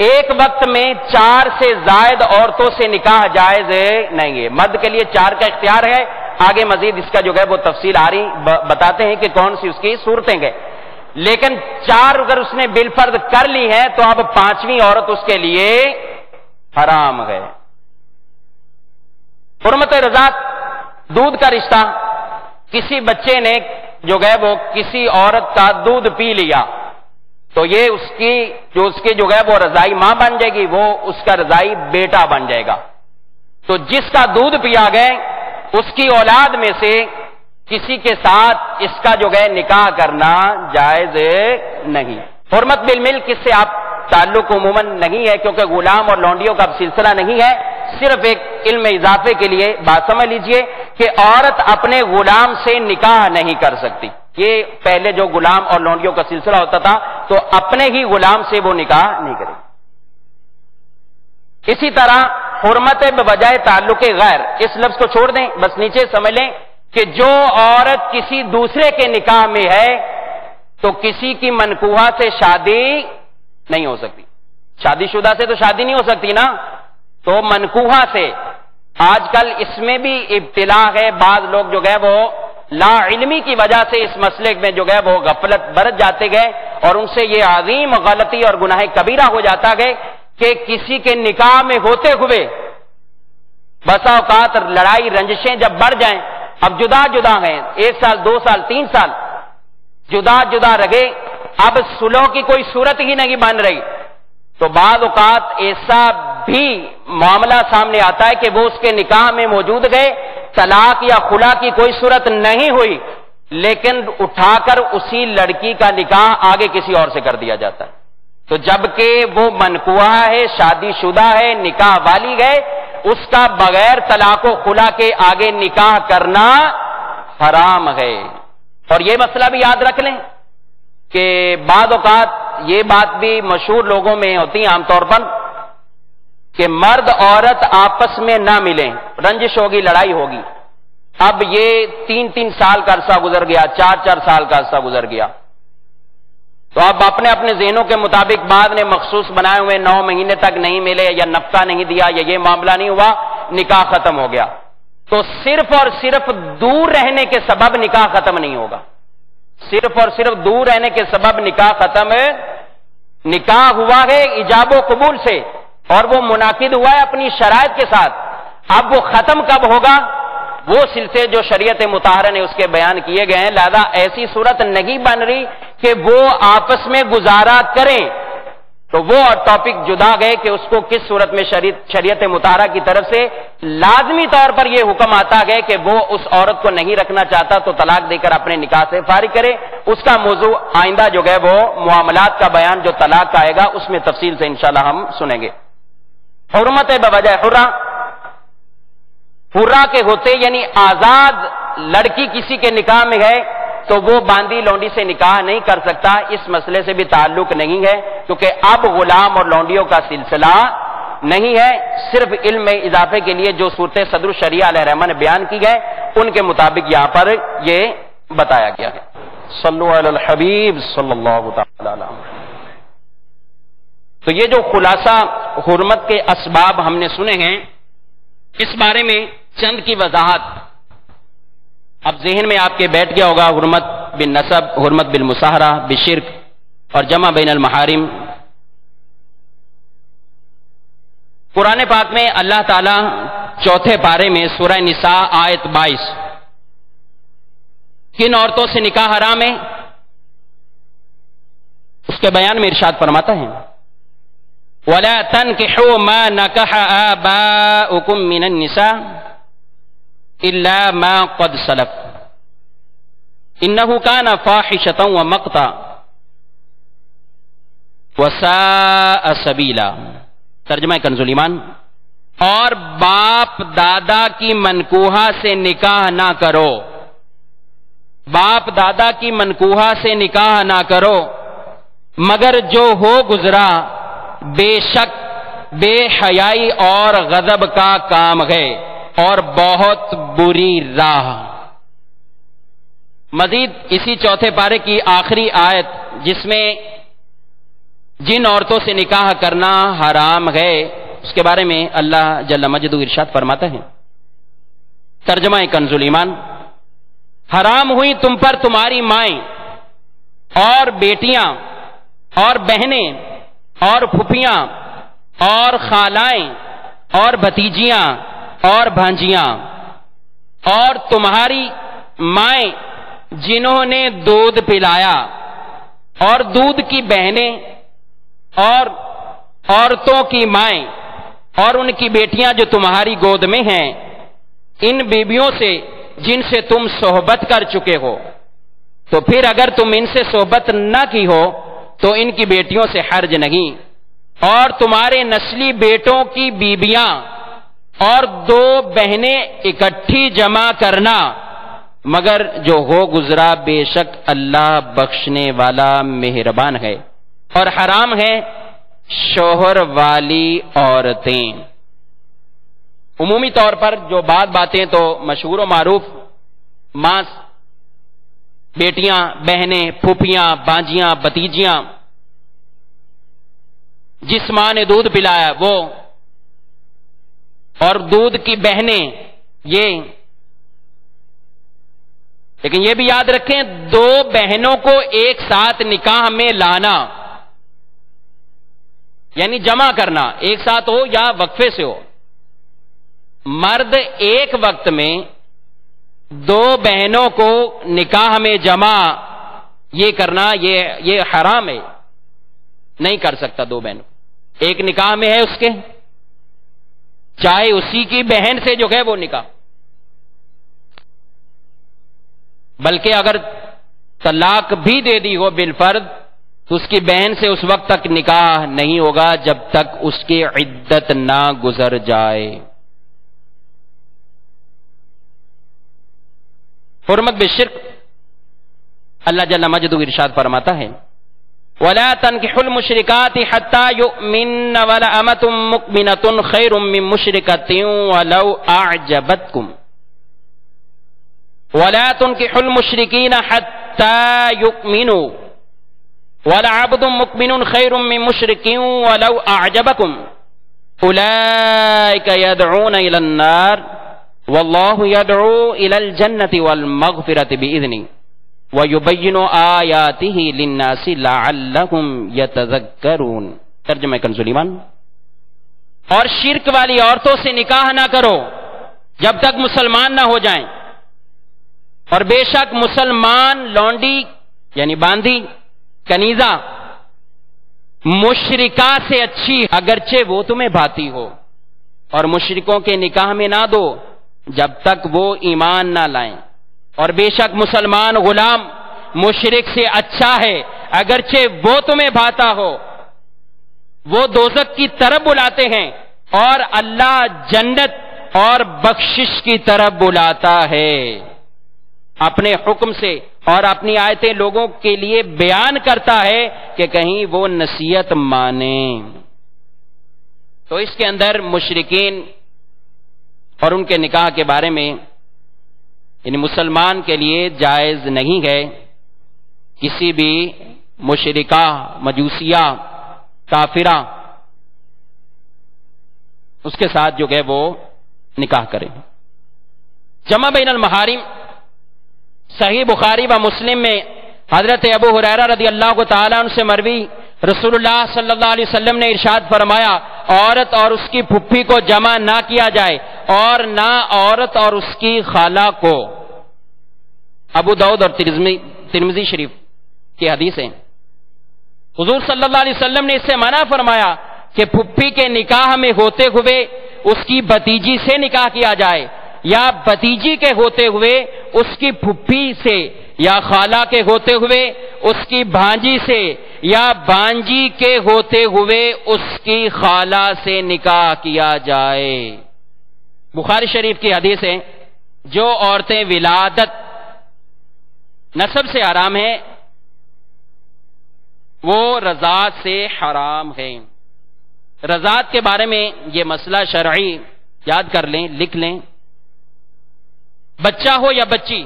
ایک وقت میں 4 سے زائد عورتوں سے نکاح جائز نہیں ہے، مرد کے لیے 4 کا اختیار ہے، آگے مزید اس کا جو ہے وہ تفصیل آ رہی بتاتے ہیں کہ کون سی اس کی صورتیں گئے، لیکن 4 اگر اس نے بالفرض کر لی ہے تو اب 5ویں عورت اس کے لیے حرام ہے۔ حرمت رضاعت، دودھ کا رشتہ، کسی بچے نے جو ہے وہ کسی عورت کا دودھ پی لیا تو یہ اس کی جو ہے وہ رضائی ماں بن جائے گی، وہ اس کا رضائی بیٹا بن جائے گا۔ تو جس کا دودھ پیا گئے اس کی اولاد میں سے کسی کے ساتھ اس کا جو ہے نکاح کرنا جائز نہیں۔ حرمت بالملک اس سے آپ تعلق عموماً نہیں ہے کیونکہ غلام اور لونڈیوں کا سلسلہ نہیں ہے، صرف ایک علم اضافے کے لیے بات سمجھ لیجئے کہ عورت اپنے غلام سے نکاح نہیں کر سکتی۔ یہ پہلے جو غلام اور لونڈیوں کا سلسلہ ہوتا تھا تو اپنے ہی غلام سے وہ نکاح نہیں کرے۔ اسی طرح حرمت بوجہ تعلق غیر، اس لفظ کو چھوڑ دیں، بس نیچے سمجھ لیں کہ جو عورت کسی دوسرے کے نکاح میں ہے تو کسی کی منکوحہ سے شادی نہیں ہو سکتی. شادی شدہ سے تو شادی نہیں ہو سکتی نا، تو منکوحہ سے. آج کل اس میں بھی ابتلا ہے، بعض لوگ جو گئے وہ لا علمی کی وجہ سے اس مسئلے میں جو گئے وہ غفلت برت جاتے گئے، اور ان سے یہ عظیم غلطی اور گناہ کبیرہ ہو جاتا گئے کہ کسی کے نکاح میں ہوتے ہوئے بسا اوقات لڑائی رنجشیں جب بڑھ جائیں، اب جدا جدا ہیں، 1 سال 2 سال 3 سال جدا جدا رہے، اب صلح کی کوئی صورت ہی نہیں بن رہی، تو بعض اوقات ایسا بھی معاملہ سامنے آتا ہے کہ وہ اس کے نکاح میں موجود گئے، طلاق یا خلا کی کوئی صورت نہیں ہوئی، لیکن اٹھا کر اسی لڑکی کا نکاح آگے کسی اور سے کر دیا جاتا ہے. تو جبکہ وہ منکوحہ ہے، شادی شدہ ہے، نکاح والی ہے، اس کا بغیر طلاق و خلا کے آگے نکاح کرنا حرام ہے. اور یہ مسئلہ بھی یاد رکھ لیں کہ بعض اوقات یہ بات بھی مشہور لوگوں میں ہوتی ہے عام طور پر کہ مرد عورت آپس میں نہ ملیں، رنجش ہوگی، لڑائی ہوگی. اب یہ 3 سال کا عرصہ گزر گیا، 4 سال کا عرصہ گزر گیا، تو اب اپنے اپنے ذہنوں کے مطابق بعد نے مخصوص بنائے ہوئے 9 مہینے تک نہیں ملے یا نفقہ نہیں دیا یا یہ معاملہ نہیں ہوا، نکاح ختم ہو گیا. تو صرف اور صرف دور رہنے کے سبب نکاح ختم نہیں ہوگا. صرف اور صرف دور رہنے کے سبب نکاح ختم ہے. نکاح ہوا ہے ایجاب و قبول سے اور وہ منعقد ہوا ہے اپنی شرائط کے ساتھ. اب وہ ختم کب ہوگا؟ وہ سلسلے جو شریعت مطہرہ نے اس کے بیان کیے گئے ہیں. لہذا ایسی صورت نہیں بن رہی کہ وہ آپس میں گزارا کریں. تو وہ ٹاپک جدا گئے کہ اس کو کس صورت میں شریعت مطہرہ کی طرف سے لازمی طور پر یہ حکم آتا گیا کہ وہ اس عورت کو نہیں رکھنا چاہتا تو طلاق دے کر اپنے نکاح سے فارغ کرے. اس کا موضوع آئندہ جو ہے وہ معاملات کا بیان جو طلاق کا آئے گا اس میں تفصیل سے انشاءاللہ ہم سنیں گے. حرمت بوجہ حرہ، حرہ کے ہوتے یعنی آزاد لڑکی کسی کے نکاح میں ہے تو وہ باندی لونڈی سے نکاح نہیں کر سکتا. اس مسئلے سے بھی تعلق نہیں ہے کیونکہ اب غلام اور لونڈیوں کا سلسلہ نہیں ہے. صرف علم میں اضافے کے لیے جو صورتیں صدر الشریعہ علیہ الرحمہ نے بیان کی گئے ان کے مطابق یہاں پر یہ بتایا گیا ہے. صلو علی الحبیب صلی اللہ تعالی علیہ. تو یہ جو خلاصہ حرمت کے اسباب ہم نے سنے ہیں، اس بارے میں چند کی وضاحت اب ذہن میں آپ کے بیٹھ گیا ہوگا. حرمت بالنسب، حرمت بالمصاہرہ، بالشرک اور جمع بین المحارم. قرآن پاک میں اللہ تعالی 4 پارے میں سورہ نساء آیت 22 کن عورتوں سے نکاح حرام ہے اس کے بیان میں ارشاد فرماتا ہے وَلَا تَنْكِحُوا مَا نَكَحَ آبَاؤُكُم مِّنَ النِّسَاءِ إِلَّا مَا قَدْ سَلَفَ إِنَّهُ كَانَ فَاحِشَةً وَمَقْتًا وَسَاءَ سَبِيلًا. ترجمہ کنز الایمان. اور باپ دادا کی منکوحہ سے نکاح نہ کرو، باپ دادا کی منکوحہ سے نکاح نہ کرو مگر جو ہو گزرا بے شک بے حیائی اور غضب کا کام ہے اور بہت بری راہ. مزید اسی 4 پارے کی آخری آیت جس میں جن عورتوں سے نکاح کرنا حرام ہے اس کے بارے میں اللہ جل مجدہ ارشاد فرماتا ہے. ترجمہ کنز الایمان. حرام ہوئی تم پر تمہاری مائیں اور بیٹیاں اور بہنیں اور پھپھیاں اور خالائیں اور بھتیجیاں اور بھانجیاں اور تمہاری مائیں جنہوں نے دودھ پلایا اور دودھ کی بہنیں اور عورتوں کی مائیں اور ان کی بیٹیاں جو تمہاری گود میں ہیں، ان بیویوں سے جن سے تم صحبت کر چکے ہو، تو پھر اگر تم ان سے صحبت نہ کی ہو تو ان کی بیٹیوں سے حرج نہیں. اور تمہارے نسلی بیٹوں کی بیویاں اور 2 بہنیں اکٹھی جمع کرنا مگر جو ہو گزرا بے شک اللہ بخشنے والا مہربان ہے. اور حرام ہے شوہر والی عورتیں. عمومی طور پر جو باتیں تو مشہور و معروف ماں بیٹیاں، بہنیں، پھوپھیاں، بانجیاں، بتیجیاں، جس ماں نے دودھ پلایا وہ، اور دودھ کی بہنیں، یہ۔ لیکن یہ بھی یاد رکھیں، دو بہنوں کو ایک ساتھ نکاح میں لانا یعنی جمع کرنا، ایک ساتھ ہو یا وقفے سے ہو، مرد ایک وقت میں دو بہنوں کو نکاح میں جمع یہ کرنا یہ حرام ہے، نہیں کر سکتا دو بہنوں، ایک نکاح میں ہے اس کے، چاہے اسی کی بہن سے جو ہے وہ نکاح، بلکہ اگر طلاق بھی دے دی ہو بالفرض تو اس کی بہن سے اس وقت تک نکاح نہیں ہوگا جب تک اس کی عدت نہ گزر جائے۔ حرمت بالشرک، اللہ جل مجدہ ارشاد فرماتا ہے وَلَا تَنْكِحُوا الْمُشْرِكَاتِ حَتَّى يُؤْمِنَّ وَلَأَمَةٌ مُؤْمِنَةٌ خَيْرٌ مِّن مُّشْرِكَةٍ وَلَوْ أَعْجَبَتْكُمْ وَلَا تُنْكِحُوا الْمُشْرِكِينَ حَتَّى يُؤْمِنُوا وَلَعَبْدٌ مُؤْمِنٌ خَيْرٌ مِّن مُّشْرِكٍ وَلَوْ أَعْجَبَكُمْ أُولَٰئِكَ يَدْعُونَ إِلَى النَّارِ وَاللَّهُ يَدْعُو إِلَى الْجَنَّةِ وَالْمَغْفِرَةِ بِإِذْنِهِ وَيُبَيِّنُ آيَاتِهِ لِلنَّاسِ لَعَلَّهُمْ يَتَذَكَّرُونَ۔ ترجمہ کنز ایمان۔ اور شرک والی عورتوں سے نکاح نہ کرو جب تک مسلمان نہ ہو جائیں، اور بے شک مسلمان لونڈی یعنی باندھی، کنیزہ، مشرکہ سے اچھی اگرچہ وہ تمہیں بھاتی ہو، اور مشرکوں کے نکاح میں نہ دو جب تک وہ ایمان نہ لائیں، اور بے شک مسلمان غلام مشرک سے اچھا ہے اگرچہ وہ تمہیں بھاتا ہو، وہ دوزخ کی طرف بلاتے ہیں اور اللہ جنت اور بخشش کی طرف بلاتا ہے، اپنے حکم سے اور اپنی آیتیں لوگوں کے لیے بیان کرتا ہے کہ کہیں وہ نصیحت مانیں۔ تو اس کے اندر مشرکین اور ان کے نکاح کے بارے میں یعنی مسلمان کے لیے جائز نہیں ہے کسی بھی مشرکہ، مجوسیہ، کافرہ اس کے ساتھ جو ہے وہ نکاح کریں۔ جمع بین المحارم، صحیح بخاری و مسلم میں حضرت ابو ہریرہ رضی اللہ تعالیٰ عنہ سے مروی رسول اللہ صلی اللہ علیہ وسلم نے ارشاد فرمایا عورت اور اس کی پھپھی کو جمع نہ کیا جائے اور نہ عورت اور اس کی خالہ کو۔ ابو داؤد اور ترمذی شریف کی حدیث ہے۔ حضور صلی اللہ علیہ وسلم نے اس سے منع فرمایا کہ پھپھی کے نکاح میں ہوتے ہوئے اس کی بھتیجی سے نکاح کیا جائے، یا بھتیجی کے ہوتے ہوئے اس کی پھپھی سے، یا خالہ کے ہوتے ہوئے اس کی بھانجی سے، یا بانجی کے ہوتے ہوئے اس کی خالہ سے نکاح کیا جائے۔ بخاری شریف کی حدیث ہے جو عورتیں ولادت نسب سے حرام ہیں وہ رضاعت سے حرام ہیں۔ رضاعت کے بارے میں یہ مسئلہ شرعی یاد کر لیں، لکھ لیں، بچہ ہو یا بچی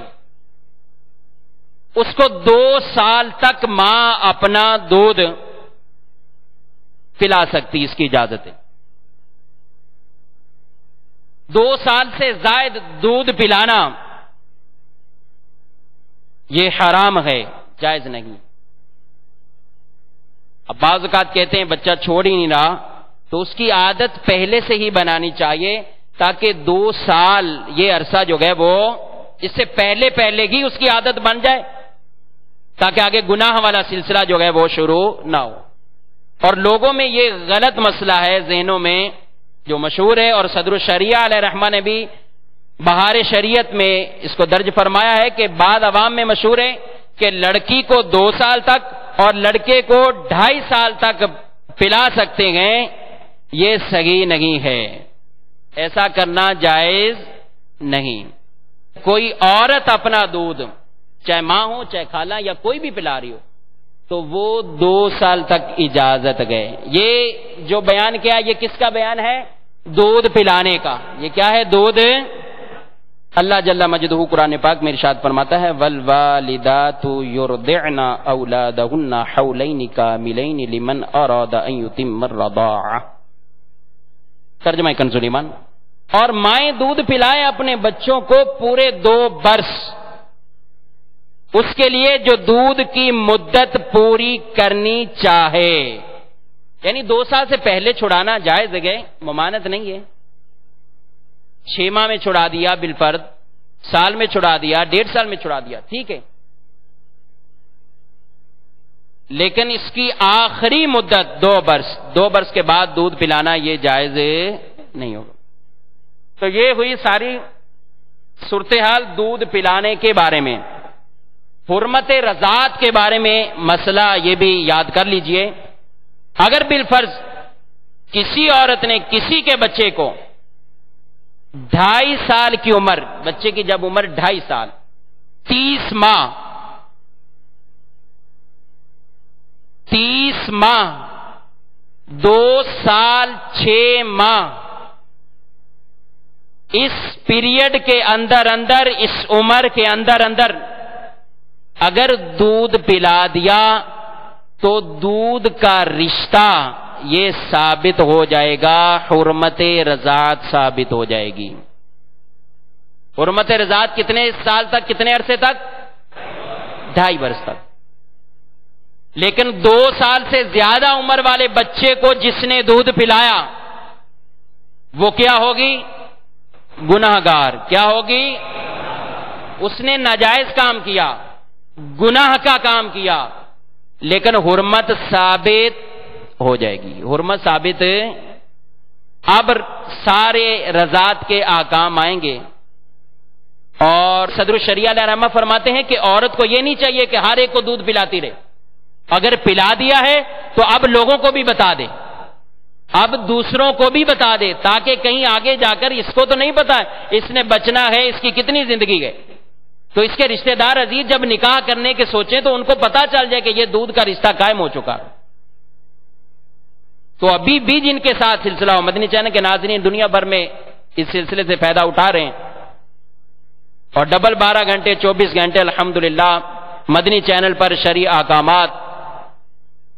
اس کو 2 سال تک ماں اپنا دودھ پلا سکتی، اس کی اجازت ہے۔ 2 سال سے زائد دودھ پلانا یہ حرام ہے، جائز نہیں۔ اب بعض اوقات کہتے ہیں بچہ چھوڑ ہی نہیں رہا، تو اس کی عادت پہلے سے ہی بنانی چاہیے تاکہ 2 سال یہ عرصہ جو ہے وہ اس سے پہلے ہی اس کی عادت بن جائے، تاکہ آگے گناہ والا سلسلہ جو ہے وہ شروع نہ ہو۔ اور لوگوں میں یہ غلط مسئلہ ہے ذہنوں میں جو مشہور ہے، اور صدر الشریعہ علیہ رحمہ نے بھی بہار شریعت میں اس کو درج فرمایا ہے کہ بعض عوام میں مشہور ہے کہ لڑکی کو 2 سال تک اور لڑکے کو 2.5 سال تک پلا سکتے ہیں، یہ صحیح نہیں ہے، ایسا کرنا جائز نہیں۔ کوئی عورت اپنا دودھ چاہے ماں ہو چاہے خالہ یا کوئی بھی پلا رہی ہو تو وہ 2 سال تک اجازت گئے۔ یہ جو بیان کیا یہ کس کا بیان ہے؟ دودھ پلانے کا۔ یہ کیا ہے؟ دودھ اللہ جل مجدہ قرآن پاک میں ارشاد فرماتا ہے والوالدات یرضعن اولادهن حولین کاملین لمن اراد ان یتم الرضاعہ. ترجمہ کنز الایمان. اور مائیں دودھ پلائیں اپنے بچوں کو پورے 2 برس، اس کے لیے جو دودھ کی مدت پوری کرنی چاہے. یعنی 2 سال سے پہلے چھڑانا جائز ہے، ممانعت نہیں ہے. 6 ماہ میں چھڑا دیا بالفرض، سال میں چھڑا دیا، 1.5 سال میں چھڑا دیا، ٹھیک ہے. لیکن اس کی آخری مدت 2 برس، 2 برس کے بعد دودھ پلانا یہ جائز نہیں ہوگا. تو یہ ہوئی ساری صورتحال دودھ پلانے کے بارے میں. حرمت رضاعت کے بارے میں مسئلہ یہ بھی یاد کر لیجئے. اگر بالفرض کسی عورت نے کسی کے بچے کو 2.5 سال کی عمر، بچے کی جب عمر 2.5 سال، 30 ماہ 2 سال 6 ماہ، اس پیریڈ کے اندر اس عمر کے اندر اگر دودھ پلا دیا تو دودھ کا رشتہ یہ ثابت ہو جائے گا، حرمت رضاعت ثابت ہو جائے گی. حرمت رضاعت کتنے سال تک، کتنے عرصے تک؟ 2.5 برس تک. لیکن 2 سال سے زیادہ عمر والے بچے کو جس نے دودھ پلایا وہ کیا ہوگی؟ گناہگار. کیا ہوگی؟ اس نے ناجائز کام کیا، گناہ کا کام کیا، لیکن حرمت ثابت ہو جائے گی. حرمت ثابت. اب سارے رضاعت کے احکام آئیں گے. اور صدر الشریعہ علیہ رحمہ فرماتے ہیں کہ عورت کو یہ نہیں چاہیے کہ ہر ایک کو دودھ پلاتی رہے. اگر پلا دیا ہے تو اب لوگوں کو بھی بتا دے، اب دوسروں کو بھی بتا دے، تاکہ کہیں آگے جا کر اس کو تو نہیں پتا اس نے بچنا ہے، اس کی کتنی زندگی ہے، تو اس کے رشتہ دار عزیز جب نکاح کرنے کے سوچیں تو ان کو پتا چل جائے کہ یہ دودھ کا رشتہ قائم ہو چکا. تو ابھی بھی جن کے ساتھ سلسلہ ہو، مدنی چینل کے ناظرین دنیا بھر میں اس سلسلے سے فائدہ اٹھا رہے ہیں، اور ڈبل 12 گھنٹے 24 گھنٹے الحمدللہ مدنی چینل پر شرعی احکامات،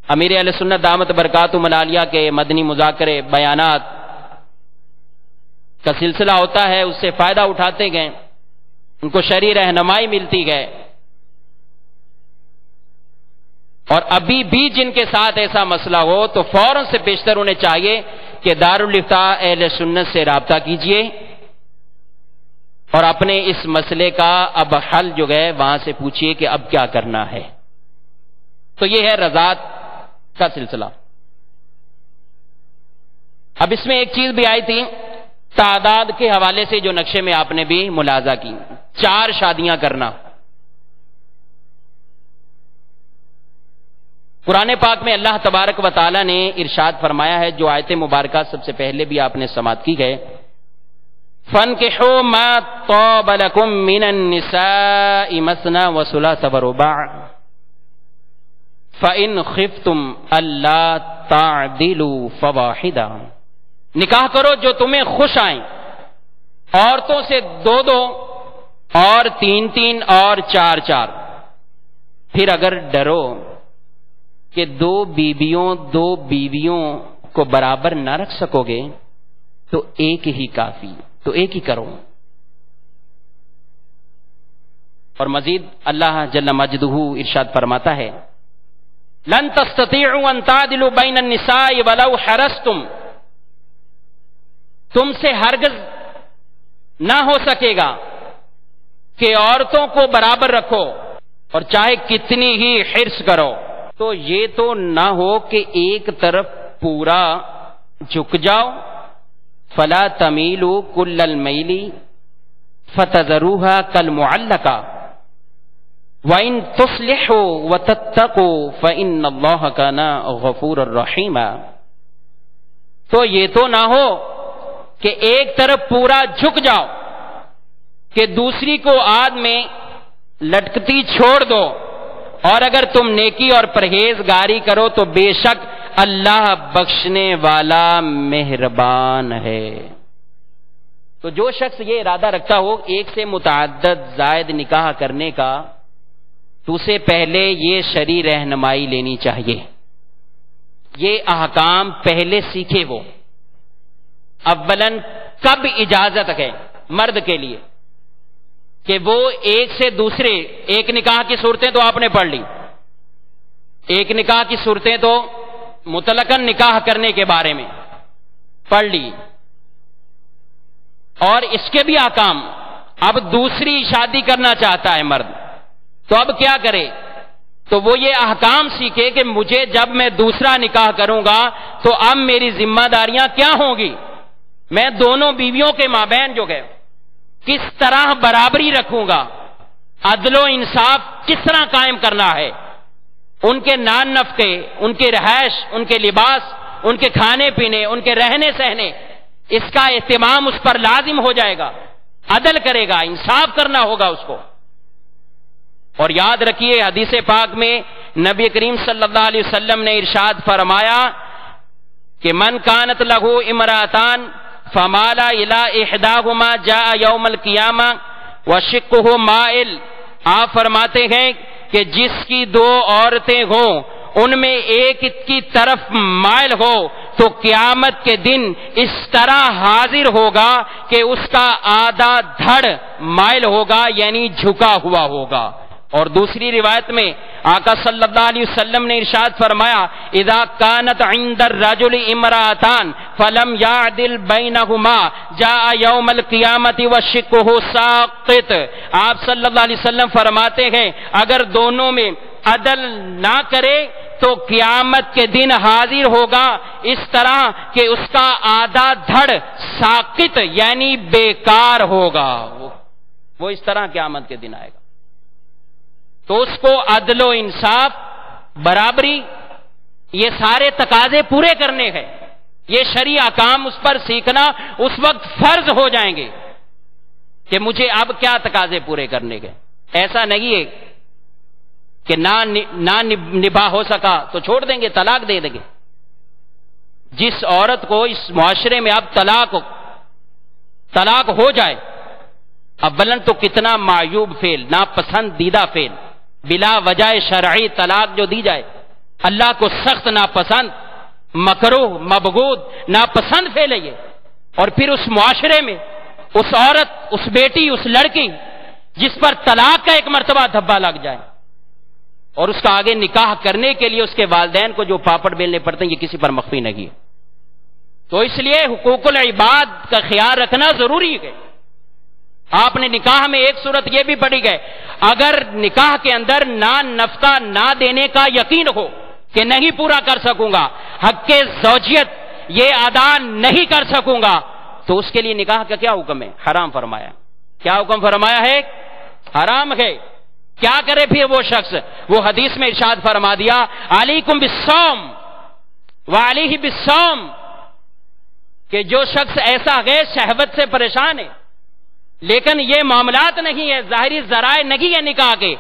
امیر اہل سنت دامت برکاتہم العالیہ کے مدنی مذاکرے، بیانات کا سلسلہ ہوتا ہے، اس سے فائدہ اٹھاتے گئے، ان کو شرعی رہنمائی ملتی گئے. اور ابھی بھی جن کے ساتھ ایسا مسئلہ ہو تو فوراً سے پیشتر انہیں چاہیے کہ دارالافتاء اہل سنت سے رابطہ کیجئے اور اپنے اس مسئلے کا اب حل جو ہے وہاں سے پوچھئے کہ اب کیا کرنا ہے. تو یہ ہے رضاعت کا سلسلہ. اب اس میں ایک چیز بھی آئی تھی تعداد کے حوالے سے جو نقشے میں آپ نے بھی ملاحظہ کی، 4 شادیاں کرنا. قرآن پاک میں اللہ تبارک و تعالی نے ارشاد فرمایا ہے، جو آیت مبارکہ سب سے پہلے بھی آپ نے سماعت کی ہے، فَانْكِحُوا مَا طَابَ لَكُم مِّنَ النِّسَاءِ مَثْنَىٰ وَثُلَاثَ وَرُبَاعَ فَإِنْ خِفْتُمْ أَلَّا تَعْدِلُوا فَوَاحِدًا. نکاح کرو جو تمہیں خوش آئیں، عورتوں سے 2 اور 3 اور 4. پھر اگر ڈرو کہ 2 بیویوں کو برابر نہ رکھ سکو گے تو ایک ہی کافی، تو ایک ہی کرو. اور مزید اللہ جل مجدہ ارشاد فرماتا ہے لن تستطيعوا ان تعدلوا بين النساء ولو حرصتم. تم سے ہرگز نہ ہو سکے گا کہ عورتوں کو برابر رکھو اور چاہے کتنی ہی حرص کرو. تو یہ تو نہ ہو کہ ایک طرف پورا جھک جاؤ، فلا تمیلوا کل المیل فتذروها كالمعلقة وَإِن تُصْلِحُوا وَتَتَّقُوا فَإِنَّ اللَّهَ كَانَ غَفُورًا رَحِيمًا. تو یہ تو نہ ہو کہ ایک طرف پورا جھک جاؤ کہ دوسری کو آدھ میں لٹکتی چھوڑ دو، اور اگر تم نیکی اور پرہیزگاری کرو تو بے شک اللہ بخشنے والا مہربان ہے. تو جو شخص یہ ارادہ رکھتا ہو ایک سے متعدد زائد نکاح کرنے کا، تو اسے پہلے یہ شرعی رہنمائی لینی چاہیے، یہ احکام پہلے سیکھے وہ۔ اولاً کب اجازت ہے مرد کے لیے کہ وہ ایک سے دوسرے، ایک نکاح کی صورتیں تو آپ نے پڑھ لی، ایک نکاح کی صورتیں تو مطلقاً نکاح کرنے کے بارے میں پڑھ لی، اور اس کے بھی احکام۔ اب دوسری شادی کرنا چاہتا ہے مرد، تو اب کیا کرے؟ تو وہ یہ احکام سیکھے کہ مجھے جب میں دوسرا نکاح کروں گا تو اب میری ذمہ داریاں کیا ہوں گی، میں دونوں بیویوں کے مابین جو ہے کس طرح برابری رکھوں گا، عدل و انصاف کس طرح قائم کرنا ہے، ان کے نان نفقے، ان کی رہائش، ان کے لباس، ان کے کھانے پینے، ان کے رہنے سہنے، اس کا اہتمام اس پر لازم ہو جائے گا، عدل کرے گا، انصاف کرنا ہوگا اس کو۔ اور یاد رکھیے حدیث پاک میں نبی کریم صلی اللہ علیہ وسلم نے ارشاد فرمایا کہ من کانت لہو امراتان فمالا الی احداہما جاء یوم القیامہ وشقہ مائل۔ آپ فرماتے ہیں کہ جس کی دو عورتیں ہوں ان میں ایک کی طرف مائل ہو تو قیامت کے دن اس طرح حاضر ہوگا کہ اس کا آدھا دھڑ مائل ہوگا، یعنی جھکا ہوا ہوگا۔ اور دوسری روایت میں آقا صلی اللہ علیہ وسلم نے ارشاد فرمایا اذا كانت عند الرجل امراتان فلم يعدل بينهما جاء يوم القيامة وشقه ساقط۔ آپ صلی اللہ علیہ وسلم فرماتے ہیں اگر دونوں میں عدل نہ کرے تو قیامت کے دن حاضر ہوگا اس طرح کہ اس کا آدھا دھڑ ساقط یعنی بیکار ہوگا، وہ اس طرح قیامت کے دن آئے گا۔ تو اس کو عدل و انصاف، برابری، یہ سارے تقاضے پورے کرنے ہیں، یہ شرعی احکام اس پر سیکھنا اس وقت فرض ہو جائیں گے کہ مجھے اب کیا تقاضے پورے کرنے کے۔ ایسا نہیں ہے کہ نہ نباہ ہو سکا تو چھوڑ دیں گے، طلاق دے دیں گے۔ جس عورت کو اس معاشرے میں اب طلاق ہو جائے، اولاً تو کتنا معیوب فعل، ناپسندیدہ فعل، بلا وجہ شرعی طلاق جو دی جائے، اللہ کو سخت ناپسند، مکروہ، مبغوض، ناپسند فعل ہے یہ۔ اور پھر اس معاشرے میں اس عورت، اس بیٹی، اس لڑکی جس پر طلاق کا ایک مرتبہ دھبا لگ جائے اور اس کا آگے نکاح کرنے کے لیے اس کے والدین کو جو پاپڑ بیلنے پڑتے ہیں، یہ کسی پر مخفی نہیں ہے۔ تو اس لیے حقوق العباد کا خیال رکھنا ضروری ہے۔ آپ نے نکاح میں ایک صورت یہ بھی پڑھی گئے، اگر نکاح کے اندر نفقہ نہ دینے کا یقین ہو کہ نہیں پورا کر سکوں گا، حق زوجیت یہ ادا نہیں کر سکوں گا، تو اس کے لیے نکاح کا کیا حکم ہے؟ حرام فرمایا۔ کیا حکم فرمایا ہے؟ حرام ہے۔ کیا کرے پھر وہ شخص؟ وہ حدیث میں ارشاد فرما دیا علیکم بالصوم وعلیہ بالصوم، کہ جو شخص ایسا غیر شہوت سے پریشان ہے لیکن یہ معاملات نہیں ہے، ظاہری ذرائع نہیں ہے نکاح کے،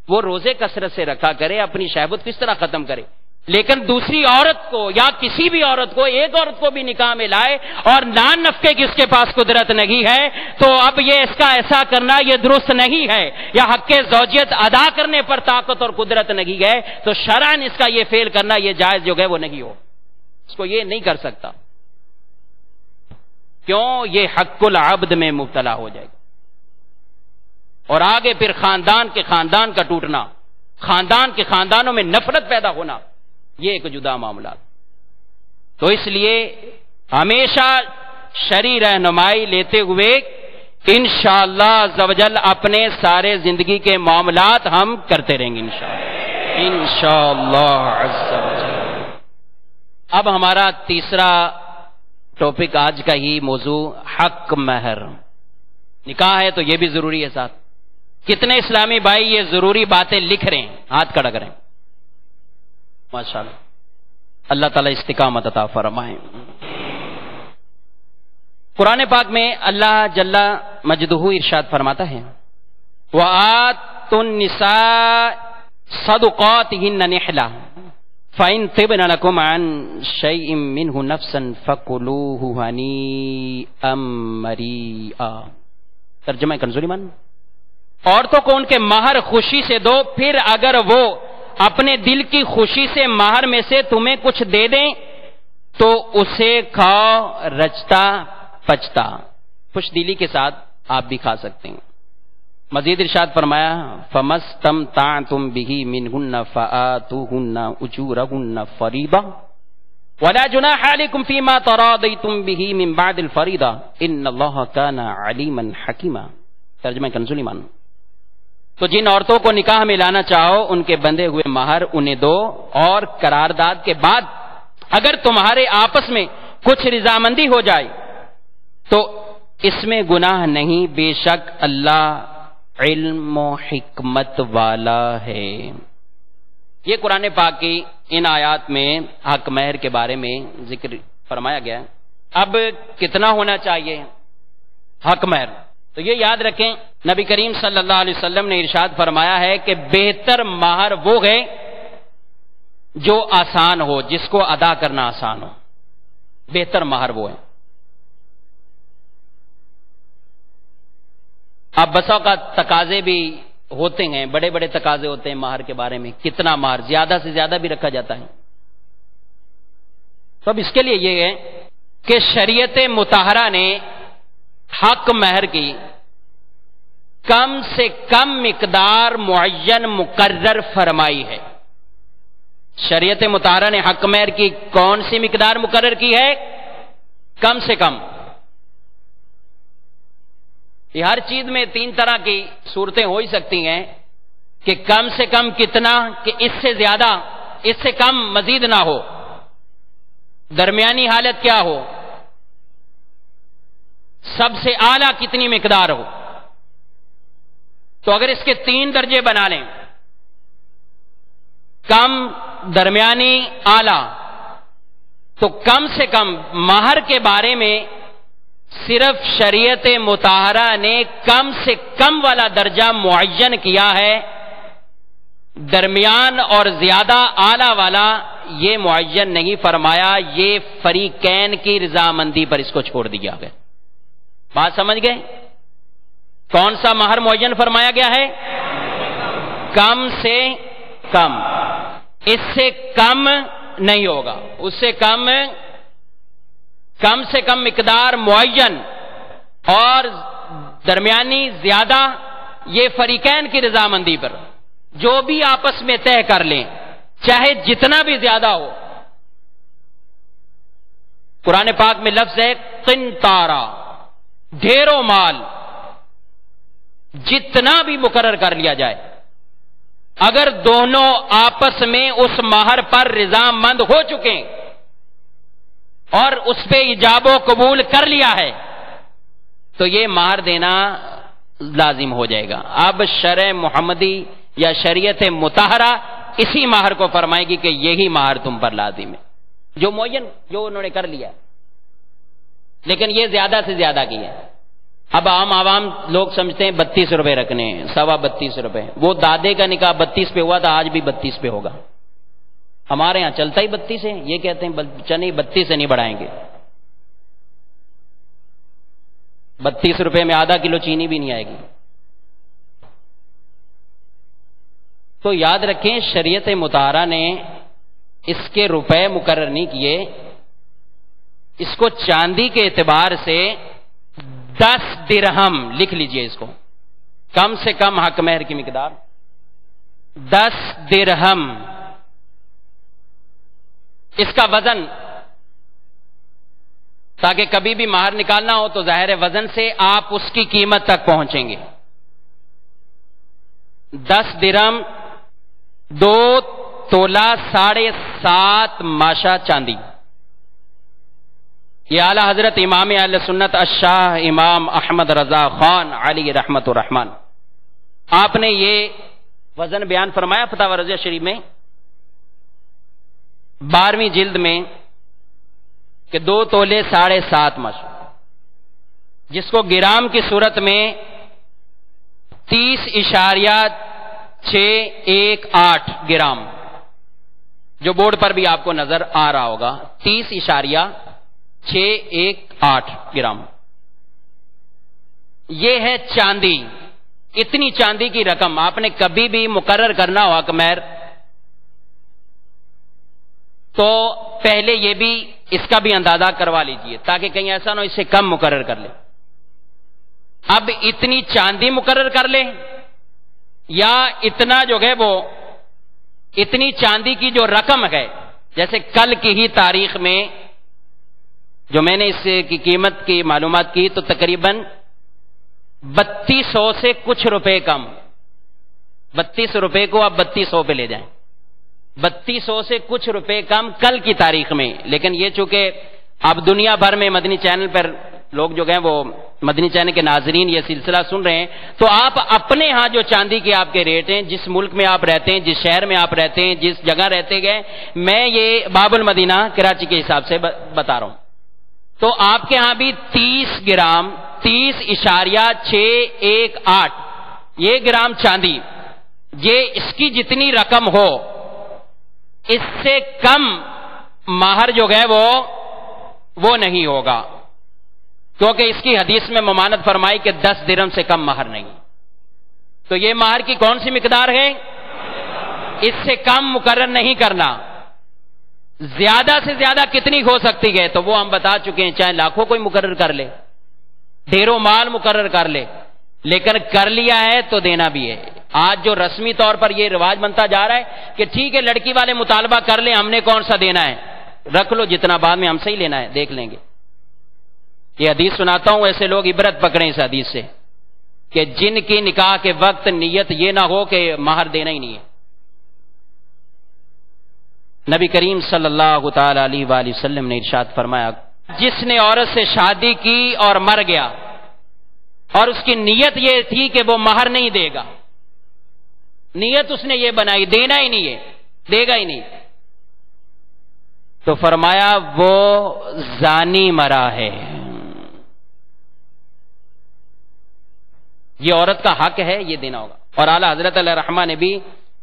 وہ روزے کثرت سے رکھا کرے، اپنی شہوت کس طرح ختم کرے۔ لیکن دوسری عورت کو یا کسی بھی عورت کو، ایک عورت کو بھی نکاح میں لائے اور نان نفقے کی اس کے پاس قدرت نہیں ہے، تو اب یہ اس کا ایسا کرنا یہ درست نہیں ہے، یا حق زوجیت ادا کرنے پر طاقت اور قدرت نہیں ہے تو شرعاً اس کا یہ فعل کرنا یہ جائز جو ہے وہ نہیں ہو، اس کو یہ نہیں کر سکتا۔ کیوں؟ یہ حق العبد میں مبتلا ہو جائے گا، اور آگے پھر خاندان کے خاندان کا ٹوٹنا، خاندان کے خاندانوں میں نفرت پیدا ہونا، یہ ایک جدا معاملہ۔ تو اس لیے ہمیشہ شرعی رہنمائی لیتے ہوئے انشاءاللہ عز و جل اپنے سارے زندگی کے معاملات ہم کرتے رہیں گے انشاءاللہ عز و جل۔ اب ہمارا تیسرا ٹاپک آج کا ہی موضوع حق مہر۔ نکاح ہے تو یہ بھی ضروری ہے ساتھ۔ کتنے اسلامی بھائی یہ ضروری باتیں لکھ رہے ہیں؟ ہاتھ کھڑا کریں۔ ماشاءاللہ، اللہ تعالیٰ استقامت عطا فرمائے۔ قرآن پاک میں اللہ جل مجدہ ارشاد فرماتا ہے وَآتُوا النِّسَاءَ صَدُقَاتِهِنَّ نِحْلَةً، فَإِن طِبْنَ لَكُمْ عَن شَيْءٍ مِّنْهُ نَفْسًا فَكُلُوهُ هَنِيئًا مَرِيئًا۔ ترجمہ کنز الایمان، عورتوں کو ان کے مہر خوشی سے دو، پھر اگر وہ اپنے دل کی خوشی سے مہر میں سے تمہیں کچھ دے دیں تو اسے کھاؤ رچتا پچتا، خوش دلی کے ساتھ آپ بھی کھا سکتے ہیں۔ مزید ارشاد فرمایا فَمَسْتَمْتَعْتُمْ بِهِ مِنْهُنَّ فَآتُوهُنَّ أُجُورَهُنَّ فَرِيضَةً وَلَا جُنَاحَ عَلَيْكُمْ فِي مَا تَرَاضَيْتُمْ بِهِ مِنْ بَعْدِ الْفَرِيضَةِ إِنَّ اللَّهَ كَانَ عَلِيمًا حَكِيمًا۔ ترجمہ کنز الایمان، تو جن عورتوں کو نکاح میں لانا چاہو ان کے بندے ہوئے مہر انہیں دو، اور قرارداد کے بعد اگر تمہارے آپس میں کچھ رضامندی ہو جائے تو اس میں گناہ نہیں، بے شک اللہ علم و حکمت والا ہے۔ یہ قرآن پاک کی ان آیات میں حق مہر کے بارے میں ذکر فرمایا گیا۔ اب کتنا ہونا چاہیے حق مہر؟ تو یہ یاد رکھیں، نبی کریم صلی اللہ علیہ وسلم نے ارشاد فرمایا ہے کہ بہتر مہر وہ ہے جو آسان ہو، جس کو ادا کرنا آسان ہو، بہتر مہر وہ ہے۔ اب بسوں کا تقاضے بھی ہوتے ہیں، بڑے بڑے تقاضے ہوتے ہیں مہر کے بارے میں، کتنا مہر، زیادہ سے زیادہ بھی رکھا جاتا ہے۔ تو اب اس کے لیے یہ ہے کہ شریعت مطہرہ نے حق مہر کی کم سے کم مقدار معین مقرر فرمائی ہے۔ شریعت مطہرہ نے حق مہر کی کون سی مقدار مقرر کی ہے؟ کم سے کم۔ یہ ہر چیز میں تین طرح کی صورتیں ہو ہی سکتی ہیں کہ کم سے کم کتنا، کہ اس سے زیادہ، اس سے کم مزید نہ ہو، درمیانی حالت کیا ہو، سب سے اعلیٰ کتنی مقدار ہو۔ تو اگر اس کے تین درجے بنا لیں، کم، درمیانی، اعلیٰ، تو کم سے کم مہر کے بارے میں صرف شریعت مطہرہ نے کم سے کم والا درجہ معین کیا ہے، درمیان اور زیادہ اعلیٰ والا یہ معین نہیں فرمایا، یہ فریقین کی رضامندی پر اس کو چھوڑ دیا گیا۔ بات سمجھ گئے؟ کون سا مہر معین فرمایا گیا ہے؟ کم سے کم، اس سے کم نہیں ہوگا، اس سے کم سے کم مقدار معین، اور درمیانی، زیادہ، یہ فریقین کی رضامندی پر، جو بھی آپس میں طے کر لیں، چاہے جتنا بھی زیادہ ہو۔ قرآن پاک میں لفظ ہے قنطارہ، ڈھیروں مال، جتنا بھی مقرر کر لیا جائے، اگر دونوں آپس میں اس مہر پر رضامند ہو چکے اور اس پہ ایجاب و قبول کر لیا ہے تو یہ مہر دینا لازم ہو جائے گا۔ اب شرع محمدی یا شریعت مطہرہ اسی مہر کو فرمائے گی کہ یہی مہر تم پر لازم ہے، جو معین، جو انہوں نے کر لیا ہے، لیکن یہ زیادہ سے زیادہ کی ہے۔ اب عوام لوگ سمجھتے ہیں 32 روپے رکھنے ہیں، 32.25 روپے، وہ دادے کا نکاح 32 پہ ہوا تھا، آج بھی 32 پہ ہوگا، ہمارے ہاں چلتا ہی 32 ہے، یہ کہتے ہیں نہیں 32 سے نہیں بڑھائیں گے، 32 روپے میں آدھا کلو چینی بھی نہیں آئے گی۔ تو یاد رکھیں شریعت مطہرہ نے اس کے روپے مقرر نہیں کیے، اس کو چاندی کے اعتبار سے 10 درہم لکھ لیجئے، اس کو کم سے کم حق مہر کی مقدار 10 درہم، اس کا وزن، تاکہ کبھی بھی مہر نکالنا ہو تو ظاہر وزن سے آپ اس کی قیمت تک پہنچیں گے۔ 10 درہم 2 تولہ 7.5 ماشا چاندی۔ یہ اعلی حضرت امام اہل سنت الشاہ امام احمد رضا خان علی رحمت الرحمن، آپ نے یہ وزن بیان فرمایا فتاوی رضیہ شریف میں 12ویں جلد میں کہ 2 تولے 7.5 ماشا، جس کو گرام کی صورت میں 30.618 گرام، جو بورڈ پر بھی آپ کو نظر آ رہا ہوگا، 30.618 گرام، یہ ہے چاندی۔ اتنی چاندی کی رقم آپ نے کبھی بھی مقرر کرنا ہو حکمیر، تو پہلے یہ بھی اس کا بھی اندازہ کروا لیجئے تاکہ کہیں ایسا نہ ہو اس سے کم مقرر کر لیں۔ اب اتنی چاندی مقرر کر لیں یا اتنا جو ہے وہ اتنی چاندی کی جو رقم ہے، جیسے کل کی ہی تاریخ میں جو میں نے اس کی قیمت کی معلومات کی تو تقریباً 3200 سے کچھ روپے کم، 32 روپے کو آپ 3200 پہ لے جائیں، 3200 سے کچھ روپے کم کل کی تاریخ میں۔ لیکن یہ چونکہ اب دنیا بھر میں مدنی چینل پر لوگ جو ہیں وہ مدنی چینل کے ناظرین یہ سلسلہ سن رہے ہیں، تو آپ اپنے ہاں جو چاندی کے آپ کے ریٹ ہیں، جس ملک میں آپ رہتے ہیں، جس شہر میں آپ رہتے ہیں، جس جگہ رہتے گئے، میں یہ باب المدینہ کراچی کے حساب سے بتا رہا ہوں، تو آپ کے ہاں بھی 30 گرام 30.618 یہ گرام چاندی، یہ اس کی جتنی رقم ہو اس سے کم مہر جو ہے وہ نہیں ہوگا، کیونکہ اس کی حدیث میں ممانت فرمائی کہ 10 درہم سے کم مہر نہیں۔ تو یہ مہر کی کون سی مقدار ہے؟ اس سے کم مقرر نہیں کرنا۔ زیادہ سے زیادہ کتنی ہو سکتی ہے تو وہ ہم بتا چکے ہیں، چاہے لاکھوں کوئی مقرر کر لے، ڈھیروں مال مقرر کر لے، لیکن کر لیا ہے تو دینا بھی ہے۔ آج جو رسمی طور پر یہ رواج بنتا جا رہا ہے کہ ٹھیک ہے لڑکی والے مطالبہ کر لیں، ہم نے کون سا دینا ہے، رکھ لو جتنا، بعد میں ہم سے ہی لینا ہے، دیکھ لیں گے۔ یہ حدیث سناتا ہوں، ایسے لوگ عبرت پکڑیں اس حدیث سے کہ جن کی نکاح کے وقت نیت یہ نہ ہو کہ مہر دینا ہی نہیں ہے۔ نبی کریم صلی اللہ تعالی علیہ وآلہ وسلم نے ارشاد فرمایا، جس نے عورت سے شادی کی اور مر گیا اور اس کی نیت یہ تھی کہ وہ مہر نہیں دے گا، نیت اس نے یہ بنائی دینا ہی نہیں ہے، دے گا ہی نہیں، تو فرمایا وہ زانی مرا ہے۔ یہ عورت کا حق ہے، یہ دینا ہوگا۔ اور اعلیٰ حضرت علیہ رحمہ نے بھی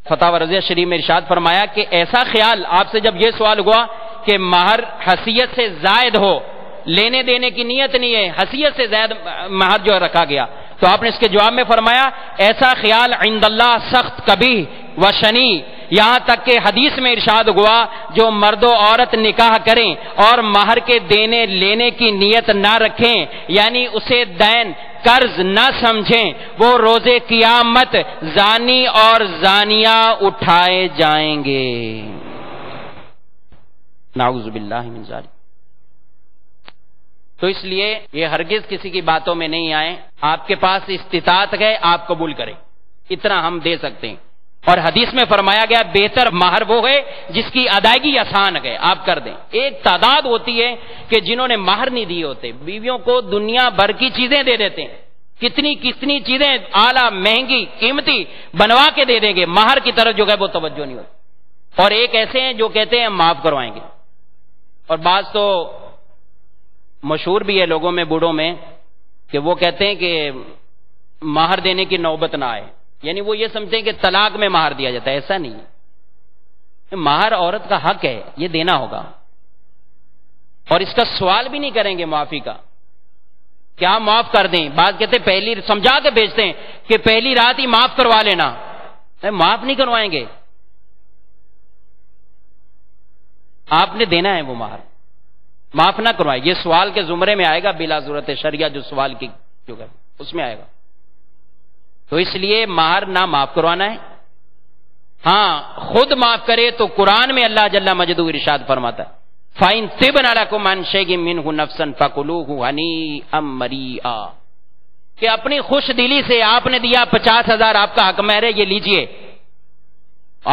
فتاوی رضیہ شریف میں ارشاد فرمایا کہ ایسا خیال آپ سے جب یہ سوال ہوا کہ مہر حیثیت سے زائد ہو، لینے دینے کی نیت نہیں ہے، حیثیت سے زائد مہر جو رکھا گیا، تو آپ نے اس کے جواب میں فرمایا ایسا خیال عند اللہ سخت کبیح و شنی، یہاں تک کہ حدیث میں ارشاد ہوا جو مرد و عورت نکاح کریں اور مہر کے دینے لینے کی نیت نہ رکھیں، یعنی اسے دین قرض نہ سمجھیں، وہ روز قیامت زانی اور زانیہ اٹھائے جائیں گے۔ نعوذ باللہ من ذالک۔ تو اس لیے یہ ہرگز کسی کی باتوں میں نہیں آئیں، آپ کے پاس استطاعت ہے آپ قبول کریں، اتنا ہم دے سکتے ہیں۔ اور حدیث میں فرمایا گیا بہتر مہر وہ ہے جس کی ادائیگی آسان ہے، آپ کر دیں۔ ایک تعداد ہوتی ہے کہ جنہوں نے مہر نہیں دیے ہوتے، بیویوں کو دنیا بھر کی چیزیں دے دیتے ہیں، کتنی چیزیں اعلیٰ مہنگی قیمتی بنوا کے دے دیں گے، مہر کی طرف جو ہے وہ توجہ نہیں ہوتی۔ اور ایک ایسے ہیں جو کہتے ہیں معاف کروائیں گے، اور بعض تو مشہور بھی ہے لوگوں میں، بوڑھوں میں، کہ وہ کہتے ہیں کہ مہر دینے کی نوبت نہ آئے، یعنی وہ یہ سمجھتے ہیں کہ طلاق میں مہر دیا جاتا ہے، ایسا نہیں ہے۔ مہر عورت کا حق ہے، یہ دینا ہوگا، اور اس کا سوال بھی نہیں کریں گے معافی کا، کیا معاف کر دیں؟ بعض کہتے ہیں پہلی سمجھا کے بھیجتے ہیں کہ پہلی رات ہی معاف کروا لینا، معاف نہیں کروائیں گے، آپ نے دینا ہے وہ مہر، معاف نہ کروائے۔ یہ سوال کے زمرے میں آئے گا، بلا ضرورت شرعیہ جو سوال کی جو ہے اس میں آئے گا۔ تو اس لیے مہر نہ معاف کروانا ہے، ہاں خود معاف کرے تو قرآن میں اللہ جل مجدہ ارشاد فرماتا ہے فَإِن طِبْنَ لَكُمْ عَنْ شَيْءٍ مِّنْهُ نَفْسًا فَكُلُوهُ هَنِيئًا مَرِيئًا، کہ اپنی خوش دلی سے آپ نے دیا 50,000 آپ کا حق مہر ہے، یہ لیجئے،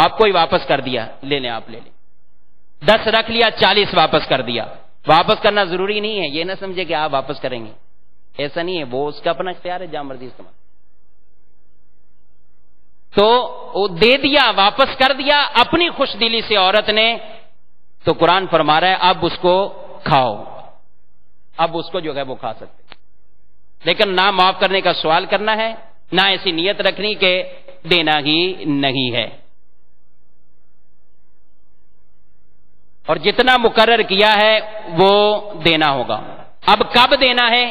آپ کو ہی واپس کر دیا، لے لیں، آپ لے لیں، 10 رکھ لیا، 40 واپس کر دیا۔ واپس کرنا ضروری نہیں ہے، یہ نہ سمجھے کہ آپ واپس کریں گے، ایسا نہیں ہے، وہ اس کا اپنا اختیار ہے، جہاں مرضی استعمال۔ تو وہ دے دیا، واپس کر دیا اپنی خوش دلی سے عورت نے، تو قرآن فرما رہا ہے اب اس کو کھاؤ، اب اس کو جو ہے وہ کھا سکتے، لیکن نہ معاف کرنے کا سوال کرنا ہے، نہ ایسی نیت رکھنی کہ دینا ہی نہیں ہے۔ اور جتنا مقرر کیا ہے وہ دینا ہوگا۔ اب کب دینا ہے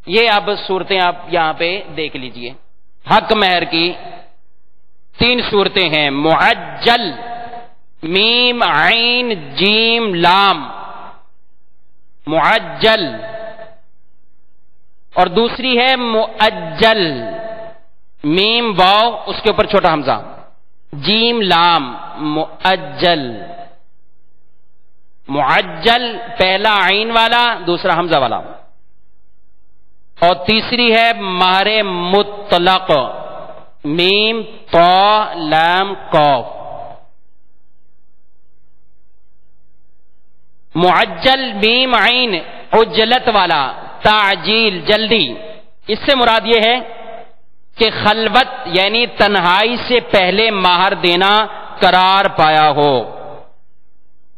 یہ اب صورتیں آپ یہاں پہ دیکھ لیجئے۔ حق مہر کی 3 صورتیں ہیں، معجل میم عین جیم لام، معجل، اور دوسری ہے مؤجل، میم واو اس کے اوپر چھوٹا حمزہ، جیم لام، مؤجل۔ معجل پہلا عین والا، دوسرا حمزہ والا، اور تیسری ہے مہر مطلق، میم طا لام قاف۔ معجل میم عین عجلت والا، تعجیل جلدی، اس سے مراد یہ ہے کہ خلوت یعنی تنہائی سے پہلے مہر دینا قرار پایا ہو،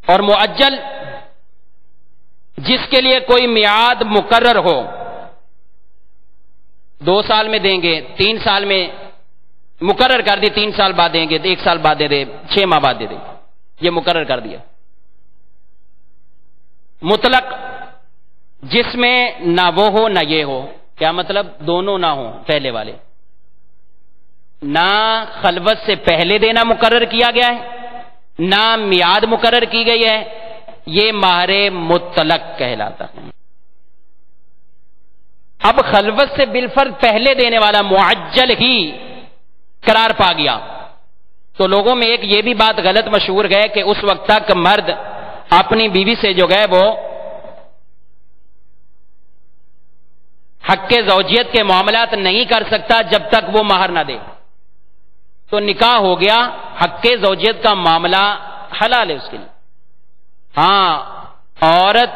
اور معجل جس کے لیے کوئی میعاد مقرر ہو، 2 سال میں دیں گے، 3 سال میں مقرر کر دی، 3 سال بعد دیں گے، 1 سال بعد دے دے، 6 ماہ بعد دے دے، یہ مقرر کر دیا۔ مطلق جس میں نہ وہ ہو نہ یہ ہو، کیا مطلب؟ دونوں نہ ہوں، پہلے والے، نہ خلوت سے پہلے دینا مقرر کیا گیا ہے، نہ میعاد مقرر کی گئی ہے، یہ مہر مطلق کہلاتا ہے۔ اب خلوت سے بالفرض پہلے دینے والا معجل ہی قرار پا گیا تو لوگوں میں ایک یہ بھی بات غلط مشہور ہے کہ اس وقت تک مرد اپنی بیوی سے جو ہے وہ حق زوجیت کے معاملات نہیں کر سکتا جب تک وہ مہر نہ دے، تو نکاح ہو گیا، حق زوجیت کا معاملہ حلال ہے اس کے لیے۔ ہاں، عورت